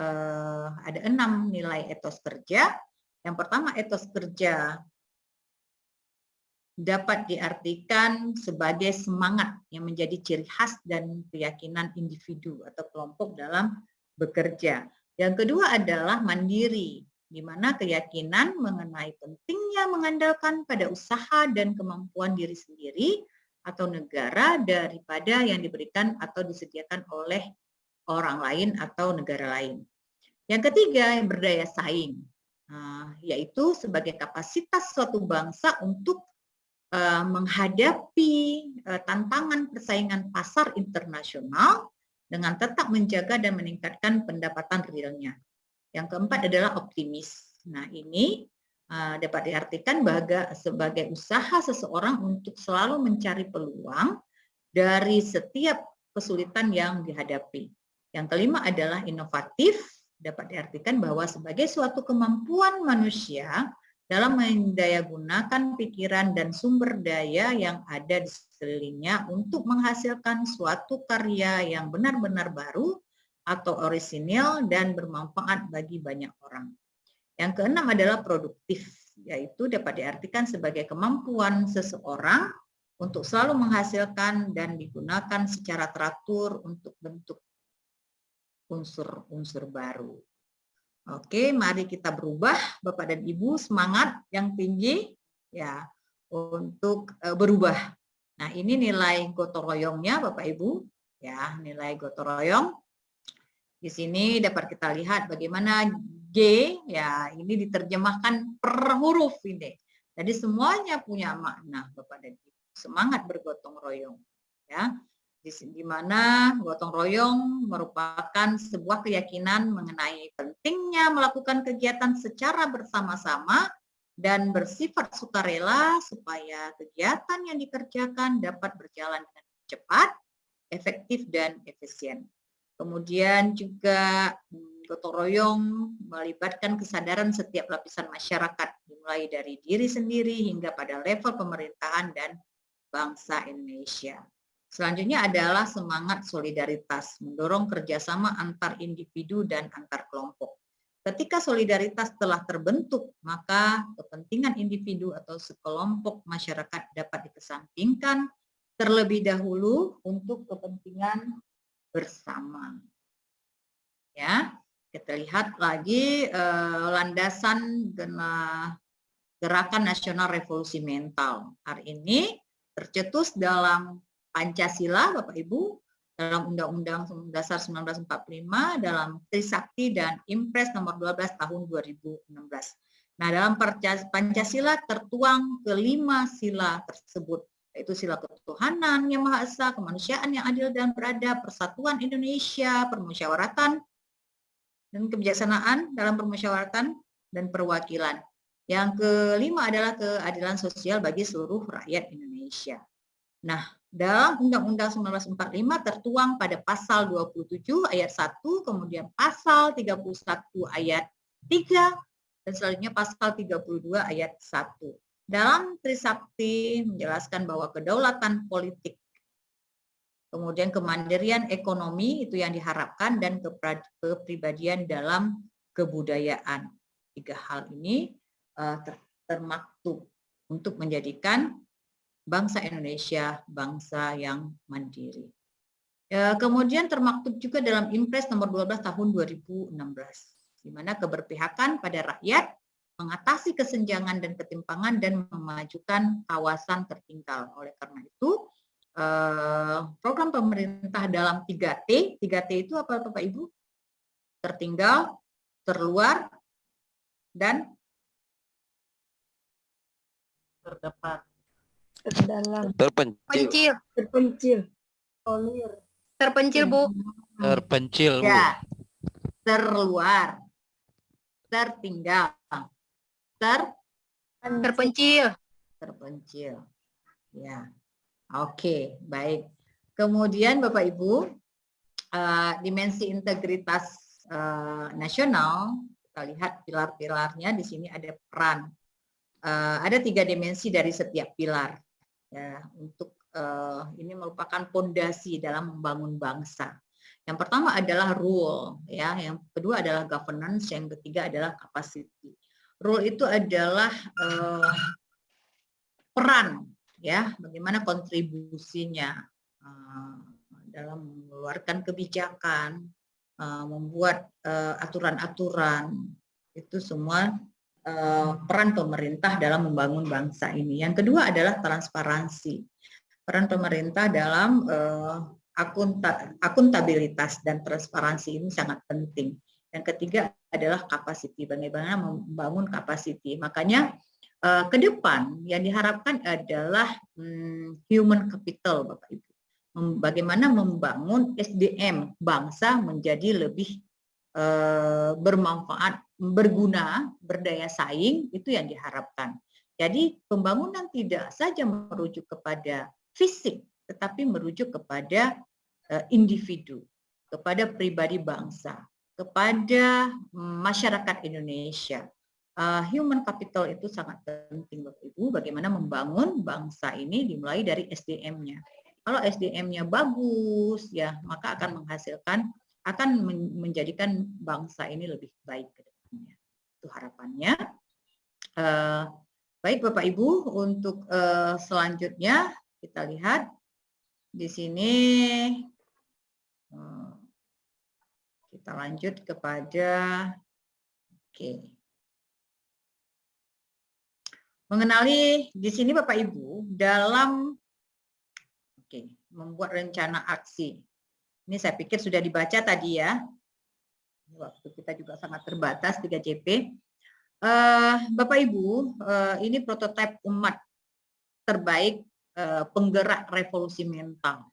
ada 6 nilai etos kerja. Yang pertama, etos kerja dapat diartikan sebagai semangat yang menjadi ciri khas dan keyakinan individu atau kelompok dalam bekerja. Yang kedua adalah mandiri, di mana keyakinan mengenai pentingnya mengandalkan pada usaha dan kemampuan diri sendiri atau negara daripada yang diberikan atau disediakan oleh orang lain atau negara lain. Yang ketiga, yang berdaya saing, yaitu sebagai kapasitas suatu bangsa untuk menghadapi tantangan persaingan pasar internasional dengan tetap menjaga dan meningkatkan pendapatan realnya. Yang keempat adalah optimis. Nah, ini dapat diartikan sebagai usaha seseorang untuk selalu mencari peluang dari setiap kesulitan yang dihadapi. Yang kelima adalah inovatif, dapat diartikan bahwa sebagai suatu kemampuan manusia dalam mendayagunakan pikiran dan sumber daya yang ada di sekelilingnya untuk menghasilkan suatu karya yang benar-benar baru atau orisinil dan bermanfaat bagi banyak orang. Yang keenam adalah produktif, yaitu dapat diartikan sebagai kemampuan seseorang untuk selalu menghasilkan dan digunakan secara teratur untuk bentuk unsur-unsur baru. Oke, mari kita berubah, Bapak dan Ibu, semangat yang tinggi ya untuk berubah. Nah, ini nilai gotong royongnya, Bapak Ibu, ya, nilai gotong royong. Di sini dapat kita lihat bagaimana G, ya, ini diterjemahkan per huruf ini. Jadi semuanya punya makna, Bapak dan Ibu. Semangat bergotong royong, ya. Di mana gotong royong merupakan sebuah keyakinan mengenai pentingnya melakukan kegiatan secara bersama-sama dan bersifat sukarela supaya kegiatan yang dikerjakan dapat berjalan dengan cepat, efektif, dan efisien. Kemudian juga gotong royong melibatkan kesadaran setiap lapisan masyarakat, dimulai dari diri sendiri hingga pada level pemerintahan dan bangsa Indonesia. Selanjutnya adalah semangat solidaritas, mendorong kerjasama antar individu dan antar kelompok. Ketika solidaritas telah terbentuk, maka kepentingan individu atau sekelompok masyarakat dapat dikesampingkan terlebih dahulu untuk kepentingan bersama. Ya, kita lihat lagi landasan Gerakan Nasional Revolusi Mental. Hari ini tercetus dalam Pancasila, Bapak Ibu, dalam Undang-Undang Dasar 1945, dalam Trisakti dan Impres nomor 12 tahun 2016. Nah, dalam Pancasila tertuang kelima sila tersebut, yaitu sila ketuhanan yang Maha Esa, kemanusiaan yang adil dan beradab, persatuan Indonesia, permusyawaratan dan kebijaksanaan dalam permusyawaratan dan perwakilan. Yang kelima adalah keadilan sosial bagi seluruh rakyat Indonesia. Nah, dalam Undang-Undang 1945 tertuang pada pasal 27 ayat 1, kemudian pasal 31 ayat 3, dan selanjutnya pasal 32 ayat 1. Dalam Trisakti menjelaskan bahwa kedaulatan politik, kemudian kemandirian ekonomi itu yang diharapkan, dan kepribadian dalam kebudayaan. Tiga hal ini termaktub untuk menjadikan bangsa Indonesia bangsa yang mandiri. Kemudian termaktub juga dalam Impres nomor 12 tahun 2016, di mana keberpihakan pada rakyat, mengatasi kesenjangan dan ketimpangan, dan memajukan kawasan tertinggal. Oleh karena itu, program pemerintah dalam 3T, 3T itu apa Bapak Ibu? Tertinggal, terluar, dan terdapat. Terdalam. Terpencil. Terpencil. Terpencil. Terpencil, Bu. Terpencil, Bu. Ya, terluar, tertinggal, Terpencil. terpencil. Ya, oke, baik. Kemudian Bapak Ibu, dimensi integritas nasional, kita lihat pilar-pilarnya. Di sini ada peran. Ada 3 dimensi dari setiap pilar. Ya, untuk ini merupakan pondasi dalam membangun bangsa. Yang pertama adalah rule, ya. Yang kedua adalah governance, yang ketiga adalah capacity. Rule itu adalah peran, ya, bagaimana kontribusinya dalam mengeluarkan kebijakan, membuat aturan-aturan, itu semua peran pemerintah dalam membangun bangsa ini. Yang kedua adalah transparansi. Peran pemerintah dalam akuntabilitas dan transparansi ini sangat penting. Yang ketiga adalah capacity, bagaimana membangun capacity. Makanya ke depan yang diharapkan adalah human capital, Bapak Ibu. Bagaimana membangun SDM bangsa menjadi lebih bermanfaat, berguna, berdaya saing, itu yang diharapkan. Jadi pembangunan tidak saja merujuk kepada fisik, tetapi merujuk kepada individu, kepada pribadi bangsa, kepada masyarakat Indonesia. Human capital itu sangat penting, Bapak Ibu, bagaimana membangun bangsa ini dimulai dari SDM-nya. Kalau SDM-nya bagus, ya maka akan menghasilkan, akan menjadikan bangsa ini lebih baik ke depannya. Itu harapannya. Baik Bapak Ibu, untuk selanjutnya kita lihat di sini. Kita lanjut kepada mengenali di sini Bapak Ibu dalam membuat rencana aksi. Ini saya pikir sudah dibaca tadi ya. Waktu kita juga sangat terbatas 3JP. Bapak Ibu, ini prototipe umat terbaik penggerak revolusi mental,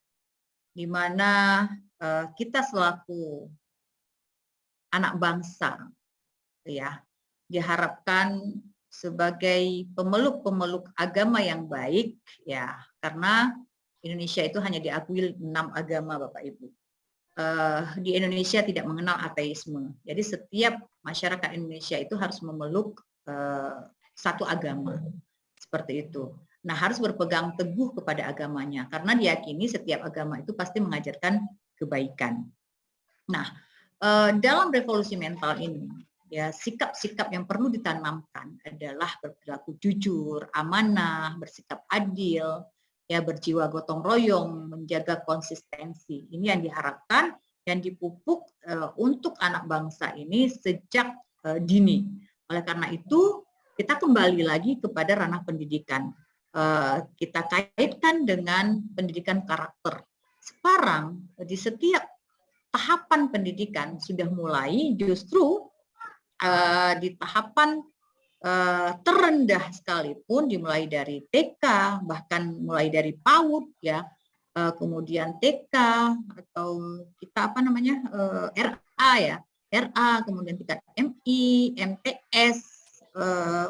di mana kita selaku anak bangsa, ya, diharapkan sebagai pemeluk-pemeluk agama yang baik, ya, karena Indonesia itu hanya diakui 6 agama, Bapak Ibu. Di Indonesia tidak mengenal ateisme. Jadi setiap masyarakat Indonesia itu harus memeluk satu agama, seperti itu. Nah, harus berpegang teguh kepada agamanya, karena diyakini setiap agama itu pasti mengajarkan kebaikan. Nah, dalam revolusi mental ini, ya, sikap-sikap yang perlu ditanamkan adalah berperilaku jujur, amanah, bersikap adil, ya, berjiwa gotong royong, menjaga konsistensi. Ini yang diharapkan, yang dipupuk untuk anak bangsa ini sejak dini. Oleh karena itu, kita kembali lagi kepada ranah pendidikan. Kita kaitkan dengan pendidikan karakter. Sekarang di setiap tahapan pendidikan sudah mulai justru di tahapan terendah sekalipun, dimulai dari TK, bahkan mulai dari PAUD, ya, kemudian TK atau kita apa namanya RA, ya, RA, kemudian tingkat MI, MTS,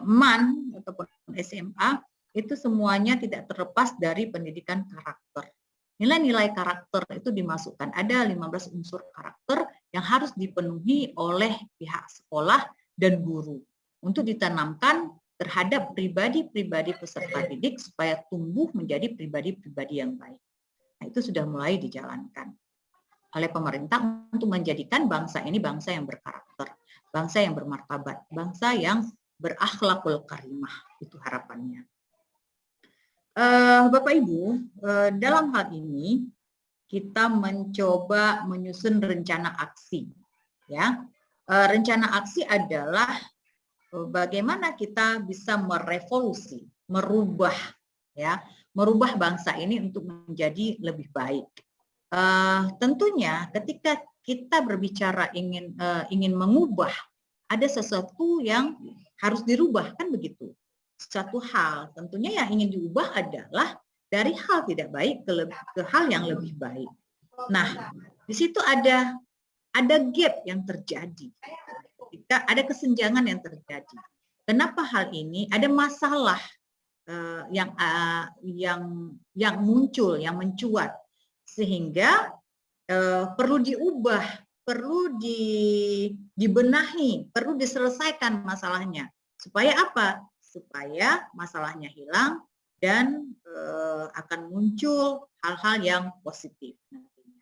MAN ataupun SMA, itu semuanya tidak terlepas dari pendidikan karakter. Nilai-nilai karakter itu dimasukkan, ada 15 unsur karakter yang harus dipenuhi oleh pihak sekolah dan guru untuk ditanamkan terhadap pribadi-pribadi peserta didik supaya tumbuh menjadi pribadi-pribadi yang baik. Nah, itu sudah mulai dijalankan oleh pemerintah untuk menjadikan bangsa ini bangsa yang berkarakter, bangsa yang bermartabat, bangsa yang berakhlakul karimah. Itu harapannya. Bapak Ibu, dalam hal ini kita mencoba menyusun rencana aksi. Ya, rencana aksi adalah bagaimana kita bisa merevolusi, merubah, ya, merubah bangsa ini untuk menjadi lebih baik. Tentunya ketika kita berbicara ingin mengubah, ada sesuatu yang harus dirubah, kan begitu. Satu hal tentunya yang ingin diubah adalah dari hal tidak baik ke hal yang lebih baik. Nah, di situ ada gap yang terjadi. Ketika ada kesenjangan yang terjadi. Kenapa hal ini? Ada masalah yang muncul, yang mencuat, sehingga perlu diubah, perlu dibenahi, perlu diselesaikan masalahnya. Supaya apa? Supaya masalahnya hilang, dan akan muncul hal-hal yang positif nantinya.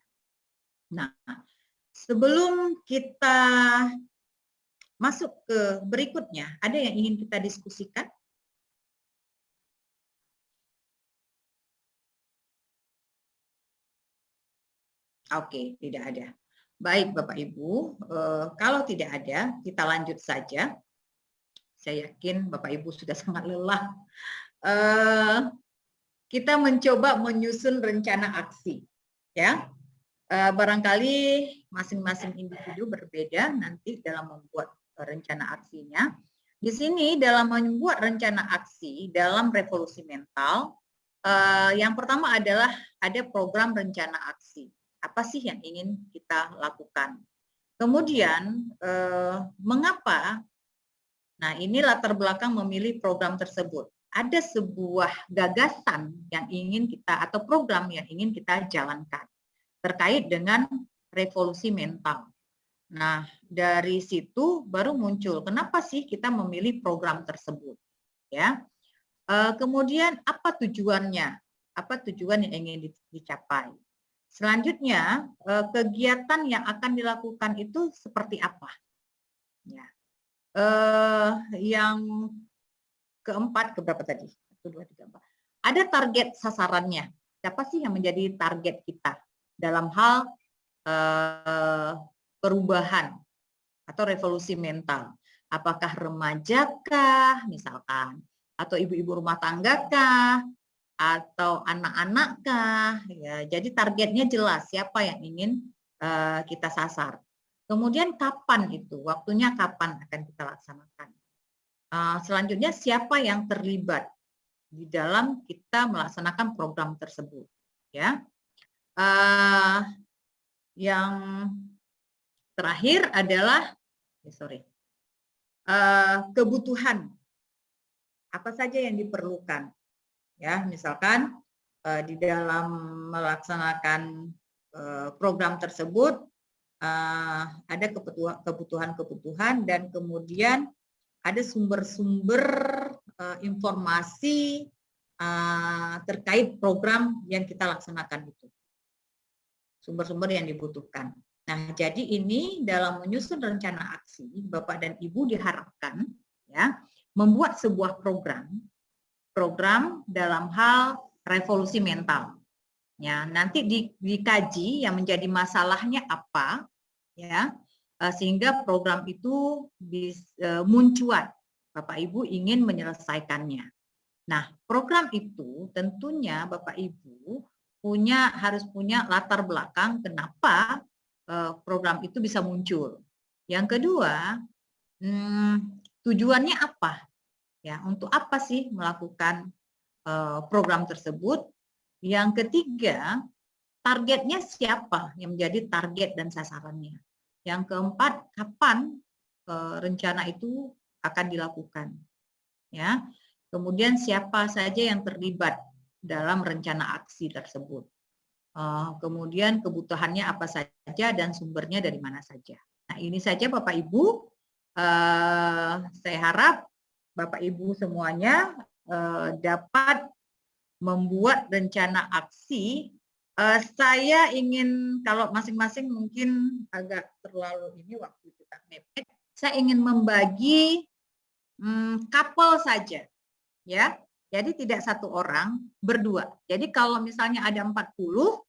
Nah, sebelum kita masuk ke berikutnya, ada yang ingin kita diskusikan? Oke, tidak ada. Baik Bapak Ibu, kalau tidak ada, kita lanjut saja. Saya yakin Bapak Ibu sudah sangat lelah. Kita mencoba menyusun rencana aksi, ya. Barangkali masing-masing individu berbeda nanti dalam membuat rencana aksinya. Di sini dalam membuat rencana aksi dalam revolusi mental, yang pertama adalah ada program rencana aksi. Apa sih yang ingin kita lakukan? Kemudian mengapa? Nah, ini latar belakang memilih program tersebut. Ada sebuah gagasan yang ingin kita atau program yang ingin kita jalankan terkait dengan revolusi mental. Nah, dari situ baru muncul kenapa sih kita memilih program tersebut, ya. Kemudian apa tujuannya? Apa tujuan yang ingin dicapai? Selanjutnya, kegiatan yang akan dilakukan itu seperti apa? Ya. Yang keempat, keberapa tadi? 1, 2, 3, 4. Ada target sasarannya. Siapa sih yang menjadi target kita dalam hal perubahan atau revolusi mental? Apakah remajakah, misalkan, atau ibu-ibu rumah tanggakah, atau anak-anakkah? Ya, jadi targetnya jelas siapa yang ingin kita sasar. Kemudian kapan itu? Waktunya kapan akan kita laksanakan? Selanjutnya siapa yang terlibat di dalam kita melaksanakan program tersebut, ya. Yang terakhir adalah kebutuhan apa saja yang diperlukan, ya. Misalkan di dalam melaksanakan program tersebut ada kebutuhan dan kemudian ada sumber-sumber informasi terkait program yang kita laksanakan itu. Sumber-sumber yang dibutuhkan. Nah, jadi ini dalam menyusun rencana aksi, Bapak dan Ibu diharapkan ya membuat sebuah program dalam hal revolusi mental. Ya, nanti dikaji yang menjadi masalahnya apa, ya. Sehingga program itu muncuat, Bapak Ibu ingin menyelesaikannya. Nah, program itu tentunya Bapak Ibu harus punya latar belakang kenapa program itu bisa muncul. Yang kedua, tujuannya apa? Ya, untuk apa sih melakukan program tersebut? Yang ketiga, targetnya siapa yang menjadi target dan sasarannya? Yang keempat, kapan rencana itu akan dilakukan? Ya. Kemudian siapa saja yang terlibat dalam rencana aksi tersebut? Kemudian kebutuhannya apa saja dan sumbernya dari mana saja? Nah, ini saja Bapak Ibu. Saya harap Bapak Ibu semuanya dapat membuat rencana aksi. Saya ingin, kalau masing-masing mungkin agak terlalu ini waktu kita mepet, saya ingin membagi couple saja, ya. Jadi tidak satu orang, berdua. Jadi kalau misalnya ada 40,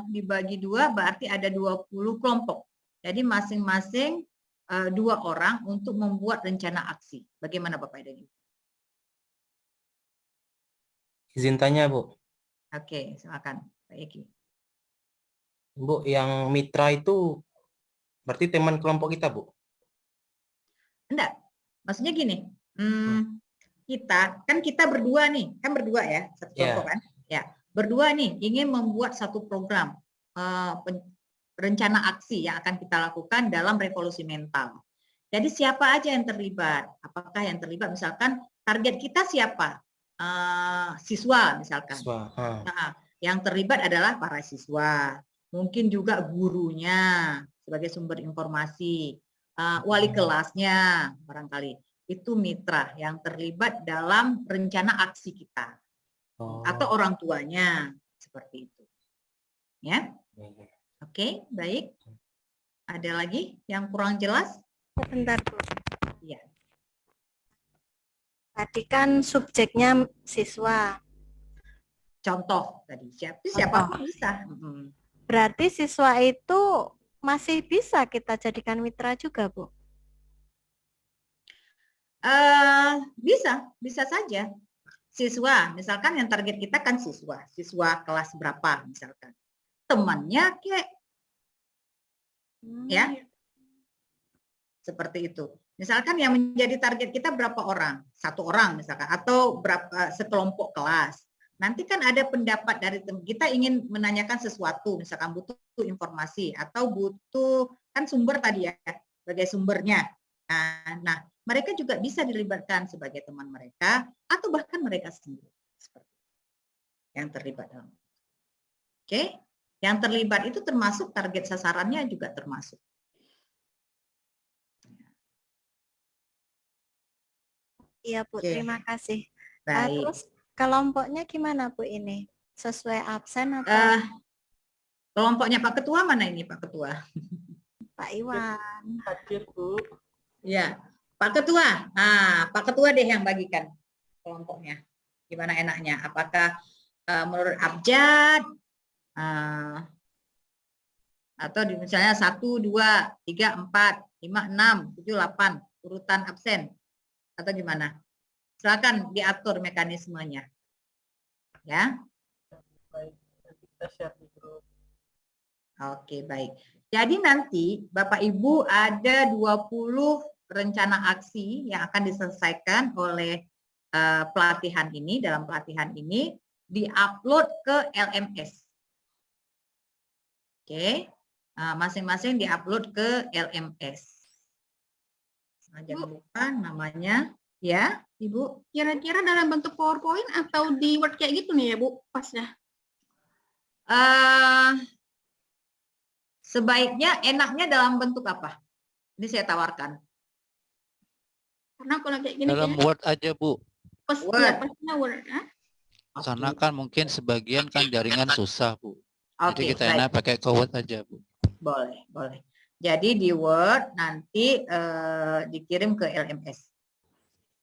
dibagi 2 berarti ada 20 kelompok. Jadi masing-masing 2 orang untuk membuat rencana aksi. Bagaimana Bapak dan Ibu? Izin tanya, Bu. Oke, silakan Pak Eki. Bu, yang mitra itu berarti teman kelompok kita, Bu? Enggak, maksudnya gini, kita berdua nih, kan berdua ya, satu kelompok kan? Ya, berdua nih ingin membuat satu program rencana aksi yang akan kita lakukan dalam revolusi mental. Jadi siapa aja yang terlibat? Apakah yang terlibat misalkan target kita siapa? Siswa misalkan. Siswa. Nah, yang terlibat adalah para siswa, mungkin juga gurunya sebagai sumber informasi, wali kelasnya barangkali. itu mitra yang terlibat dalam rencana aksi kita. Atau orang tuanya, seperti itu. Ya, oke, baik. Ada lagi yang kurang jelas? Sebentar, Bu. Iya. Tadi kan subjeknya siswa. Contoh tadi, siapa pun bisa. Berarti siswa itu masih bisa kita jadikan mitra juga, Bu? Bisa saja. Siswa, misalkan yang target kita kan siswa kelas berapa misalkan. Temannya kayak, ya, seperti itu. Misalkan yang menjadi target kita berapa orang? 1 orang misalkan, atau berapa sekelompok kelas. Nanti kan ada pendapat dari kita ingin menanyakan sesuatu, misalkan butuh informasi atau butuh kan sumber tadi ya, sebagai sumbernya. Nah, mereka juga bisa dilibatkan sebagai teman mereka atau bahkan mereka sendiri seperti yang terlibat dalam. Oke, yang terlibat itu termasuk target sasarannya juga termasuk. Iya, Bu, Oke. terima kasih. Baik. Terus kelompoknya gimana, Bu, ini? Sesuai absen atau Kelompoknya Pak Ketua mana ini, Pak Ketua? Pak Iwan? Hadir, Bu. Ya, Pak Ketua. Pak Ketua deh yang bagikan kelompoknya. Gimana enaknya? Apakah menurut abjad atau misalnya 1, 2, 3, 4, 5, 6, 7, 8 urutan absen atau gimana? Silakan diatur mekanismenya. Ya. Baik, kita share di grup. Oke, baik. Jadi nanti Bapak Ibu ada 20 rencana aksi yang akan diselesaikan oleh pelatihan ini, dalam pelatihan ini diupload ke LMS. Oke, masing-masing diupload ke LMS. Jangan lupa namanya, ya, Ibu. Kira-kira dalam bentuk PowerPoint atau di Word kayak gitu nih ya, Bu, pasnya? Sebaiknya enaknya dalam bentuk apa? Ini saya tawarkan. Karena kalau kayak gini Dalam kayaknya Word aja, Bu. pas Word. ya, pasnya Word. Karena kan mungkin sebagian kan jaringan susah, Bu. Jadi Oke, kita baik. enak pakai ke Word aja, Bu. Boleh, boleh. Jadi di Word nanti dikirim ke LMS.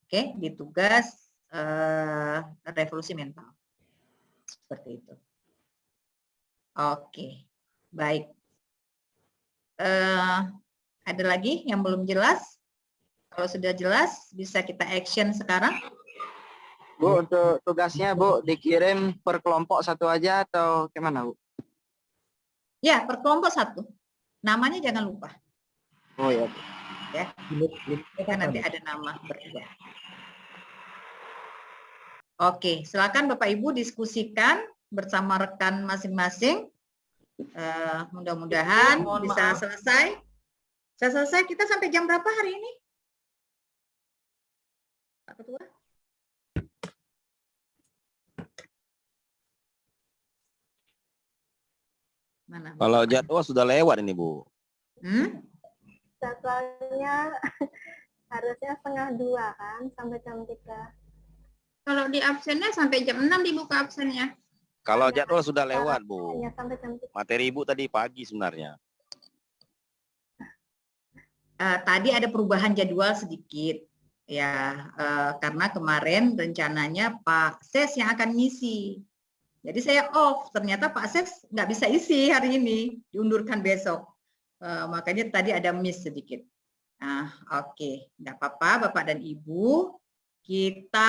Oke, di tugas revolusi mental. Seperti itu. Oke, baik. Ada lagi yang belum jelas? Kalau sudah jelas, bisa kita action sekarang. Bu, untuk tugasnya Bu dikirim per kelompok satu aja atau gimana Bu? Ya, per kelompok 1. Namanya jangan lupa. Oh ya. Ya, kan nanti ada nama berbeda. Oke, silakan Bapak Ibu diskusikan bersama rekan masing-masing. Mudah-mudahan bisa selesai. Bisa selesai. Kita sampai jam berapa hari ini, Pak Ketua? Mana? Kalau jadwal sudah lewat ini, Bu. Jadwalnya harusnya 1:30 kan, sampai jam 3. Kalau di absennya sampai jam 6 dibuka absennya. Kalau jadwal sudah lewat, Bu. Hanya sampai jam 3. Materi Ibu tadi pagi sebenarnya. Tadi ada perubahan jadwal sedikit. Ya, karena kemarin rencananya Pak Ses yang akan ngisi. Jadi saya off, ternyata Pak Ses nggak bisa isi hari ini, diundurkan besok. Makanya tadi ada miss sedikit. Nah, oke, nggak apa-apa Bapak dan Ibu. Kita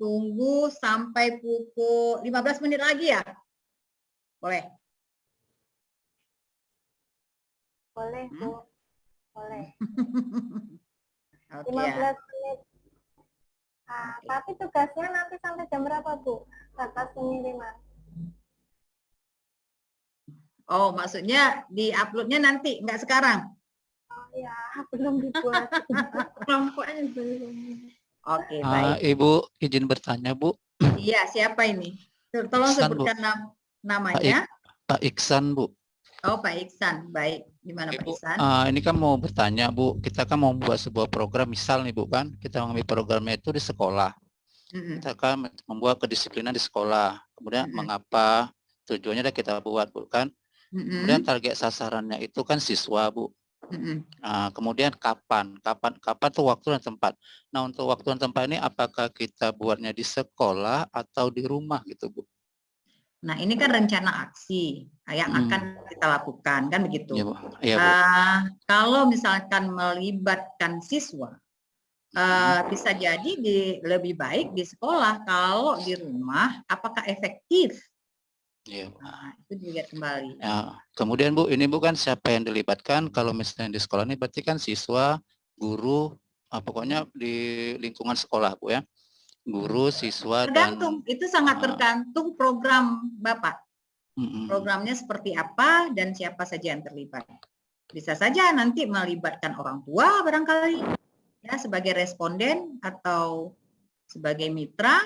tunggu sampai pukul 15 menit lagi ya? Boleh? Boleh, Bu. Boleh. Oke 15 ya. menit. Tapi tugasnya nanti sampai jam berapa, Bu? Batas pengiriman. Oh, maksudnya di-uploadnya nanti, nggak sekarang? Oh ya, belum dibuat. Kelompoknya belum. Oke, baik. Ibu izin bertanya, Bu. Iya, siapa ini? Tolong Iksan, Bu. sebutkan namanya. Pak Iksan, Bu. Oh, Pak Iksan. Baik. Gimana Pak Bu, Ihsan? ini kan mau bertanya Bu, kita kan mau buat sebuah program, misal nih Bu kan, kita mengambil programnya itu di sekolah. Kita kan membuat kedisiplinan di sekolah. Kemudian mengapa tujuannya udah kita buat Bu kan. Kemudian target sasarannya itu kan siswa Bu. Nah, kemudian kapan tuh waktu dan tempat. Nah, untuk waktu dan tempat ini apakah kita buatnya di sekolah atau di rumah gitu Bu? Nah, ini kan rencana aksi yang akan kita lakukan, kan begitu. Iya, Bu. Iya, Bu. Kalau misalkan melibatkan siswa, bisa jadi lebih baik di sekolah. Kalau di rumah, apakah efektif? Iya. Nah, itu dilihat kembali. Ya, kemudian Bu, ini bukan siapa yang dilibatkan. Kalau misalnya di sekolah ini berarti kan siswa, guru, pokoknya di lingkungan sekolah Bu ya. Guru, siswa, tergantung, dan itu sangat tergantung program Bapak. Programnya seperti apa dan siapa saja yang terlibat. Bisa saja nanti melibatkan orang tua barangkali ya sebagai responden atau sebagai mitra.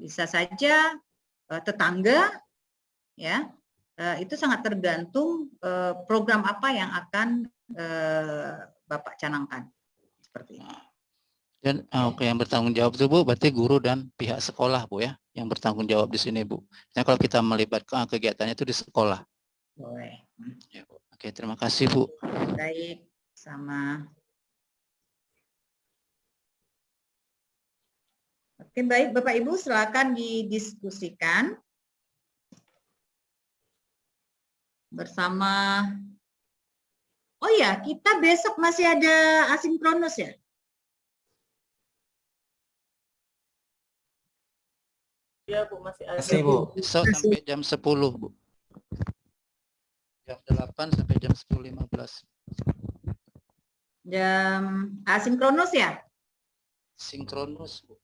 Bisa saja tetangga ya. Itu sangat tergantung program apa yang akan Bapak canangkan. Seperti ini. Dan oke, yang bertanggung jawab itu Bu, berarti guru dan pihak sekolah Bu ya, yang bertanggung jawab di sini Bu. Nah, kalau kita melibatkan kegiatannya itu di sekolah. Boleh. Ya, Bu. Oke, terima kasih Bu. Baik, sama. Oke, baik Bapak Ibu, silakan didiskusikan bersama. Oh ya, kita besok masih ada asinkronus ya? Iya Bu, masih ada. Masih Bu. Besok sampai jam 10 Bu. Jam 8 sampai jam 10.15. Jam asinkronus ya? Sinkronus Bu.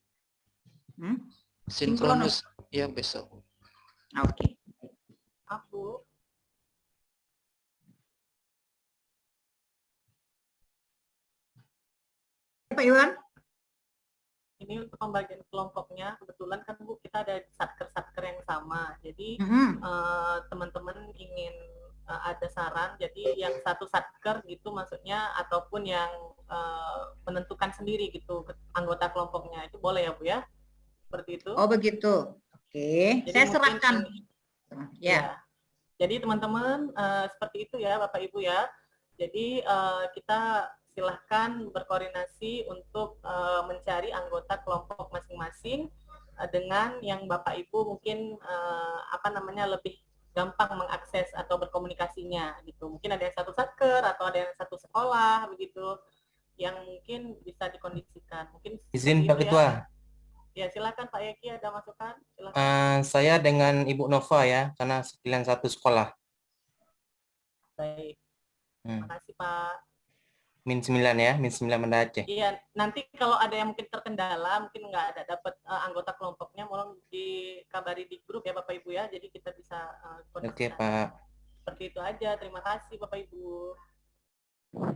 Sinkronus. Sinkronus ya besok. Oke. Aku Pak Iwan? ini untuk pembagian kelompoknya, kebetulan kan Bu kita ada satker-satker yang sama. Jadi teman-teman ingin ada saran, jadi yang satu satker gitu maksudnya, ataupun yang menentukan sendiri gitu anggota kelompoknya, itu boleh ya Bu ya? Seperti itu. Oh begitu. Oke, Jadi saya mungkin serahkan. Ya. Jadi teman-teman seperti itu ya Bapak Ibu ya. Jadi kita silahkan berkoordinasi untuk mencari anggota kelompok masing-masing dengan yang Bapak Ibu mungkin lebih gampang mengakses atau berkomunikasinya gitu. Mungkin ada yang satu satker atau ada yang satu sekolah begitu yang mungkin bisa dikondisikan. Mungkin Izin Pak Ketua. Ya silakan Pak Yeki, ada masukan? Silakan. Saya dengan Ibu Nova ya, karena sekalian satu sekolah. Baik. Terima kasih Pak. -9 ya, -9 Banda Aceh. Iya, nanti kalau ada yang mungkin terkendala, mungkin nggak ada dapat anggota kelompoknya, mohon dikabari di grup ya Bapak Ibu ya, jadi kita bisa Oke Pak. Seperti itu aja, terima kasih Bapak Ibu.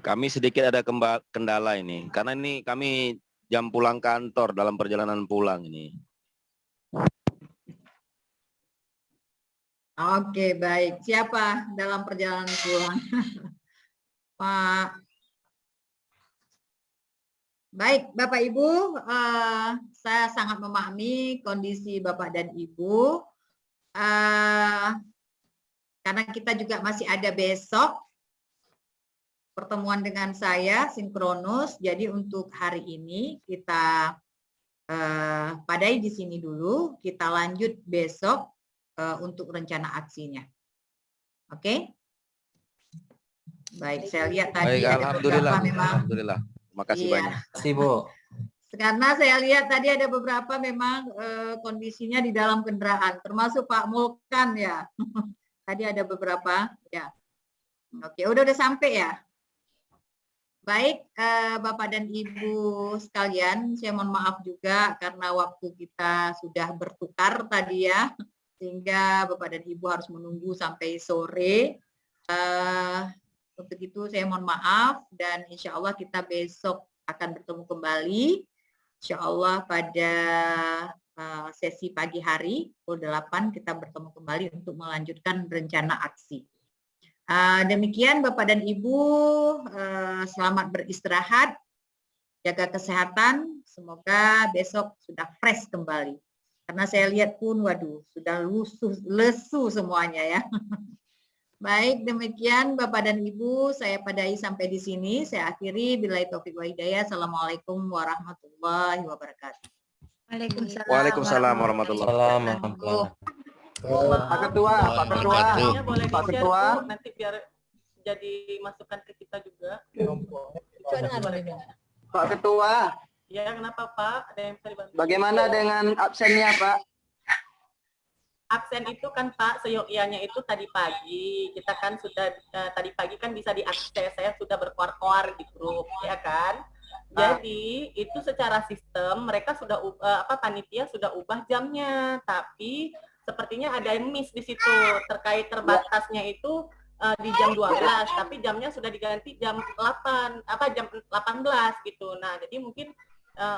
Kami sedikit ada kendala ini, karena ini kami jam pulang kantor dalam perjalanan pulang ini. Oke, baik. Siapa dalam perjalanan pulang? Pak. Baik, Bapak Ibu, saya sangat memahami kondisi Bapak dan Ibu. Karena kita juga masih ada besok pertemuan dengan saya sinkronus. Jadi untuk hari ini kita padai di sini dulu. Kita lanjut besok untuk rencana aksinya. Oke? Baik, saya lihat tadi Baik, ada alhamdulillah. beberapa memang. Alhamdulillah. Terima kasih Iya. banyak. Terima kasih Bu. Karena saya lihat tadi ada beberapa memang kondisinya di dalam kendaraan, termasuk Pak Mulkan ya. Tadi ada beberapa ya. Oke, udah sampai ya. Baik, Bapak dan Ibu sekalian, saya mohon maaf juga karena waktu kita sudah bertukar tadi ya, sehingga Bapak dan Ibu harus menunggu sampai sore. Untuk itu saya mohon maaf dan insya Allah kita besok akan bertemu kembali. Insya Allah pada sesi pagi hari pukul 8 kita bertemu kembali untuk melanjutkan rencana aksi. Demikian Bapak dan Ibu, selamat beristirahat, jaga kesehatan, semoga besok sudah fresh kembali. Karena saya lihat pun, waduh, sudah lesu semuanya ya. Baik, demikian Bapak dan Ibu, saya padai sampai di sini. Saya akhiri, billahi taufiq wa hidayah. Assalamualaikum warahmatullahi wabarakatuh. Waalaikumsalam warahmatullahi Assalamualaikum. Pak Ketua, Pak Ketua, Ya, boleh Pak di-share, Ketua. Bu, nanti biar jadi masukan ke kita juga. Pak Ketua, Ya, kenapa Pak? Ada yang bisa dibantu? bagaimana dengan absennya Pak? Absen itu kan Pak, seyogyanya itu tadi pagi. Kita kan sudah tadi pagi kan bisa diakses. Saya sudah berkoar-koar di grup, ya kan? Jadi itu secara sistem mereka sudah panitia sudah ubah jamnya, tapi sepertinya ada yang miss di situ terkait terbatasnya itu di jam 12, tapi jamnya sudah diganti jam 8 jam 18 gitu. Nah, jadi mungkin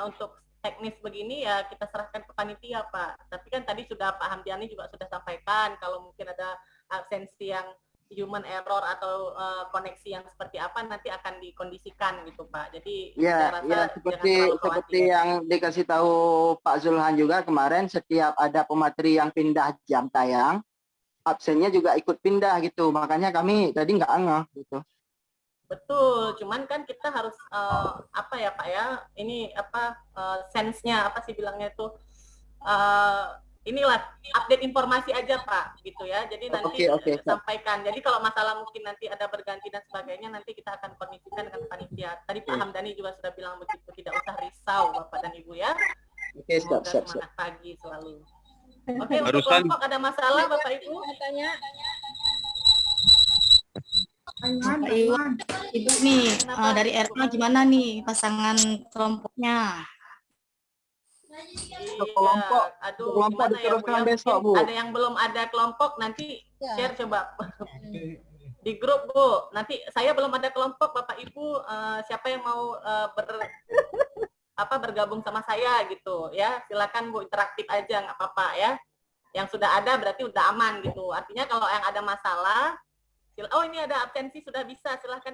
untuk teknis begini ya kita serahkan ke panitia Pak. Tapi kan tadi sudah Pak Hamdiani juga sudah sampaikan kalau mungkin ada absensi yang human error atau koneksi yang seperti apa nanti akan dikondisikan gitu Pak. Jadi Ya, ya seperti yang dikasih tahu Pak Zulhan juga kemarin, setiap ada pemateri yang pindah jam tayang, absennya juga ikut pindah gitu. Makanya kami tadi nggak ngeh gitu. Betul, cuman kan kita harus apa ya Pak ya, ini sense-nya apa sih bilangnya itu inilah update informasi aja Pak gitu ya. Jadi nanti sampaikan. Jadi kalau masalah mungkin nanti ada berganti dan sebagainya nanti kita akan kondisikan dengan panitia. Tadi Pak Hamdani juga sudah bilang begitu, tidak usah risau Bapak dan Ibu ya. Oke, siap. Semangat pagi selalu. Oke, untuk kelompok ada masalah Bapak Ibu? Ibu nih dari RA gimana nih pasangan kelompoknya? Kelompok, aduh, kelompok gimana ya, Bu, diteruskan ya? besok Bu. Ada yang belum ada kelompok nanti share coba di grup Bu. Nanti saya belum ada kelompok Bapak Ibu, siapa yang mau bergabung sama saya gitu ya, silakan Bu, interaktif aja nggak apa-apa ya. Yang sudah ada berarti udah aman gitu. Artinya kalau yang ada masalah, oh ini ada absensi sudah bisa, silahkan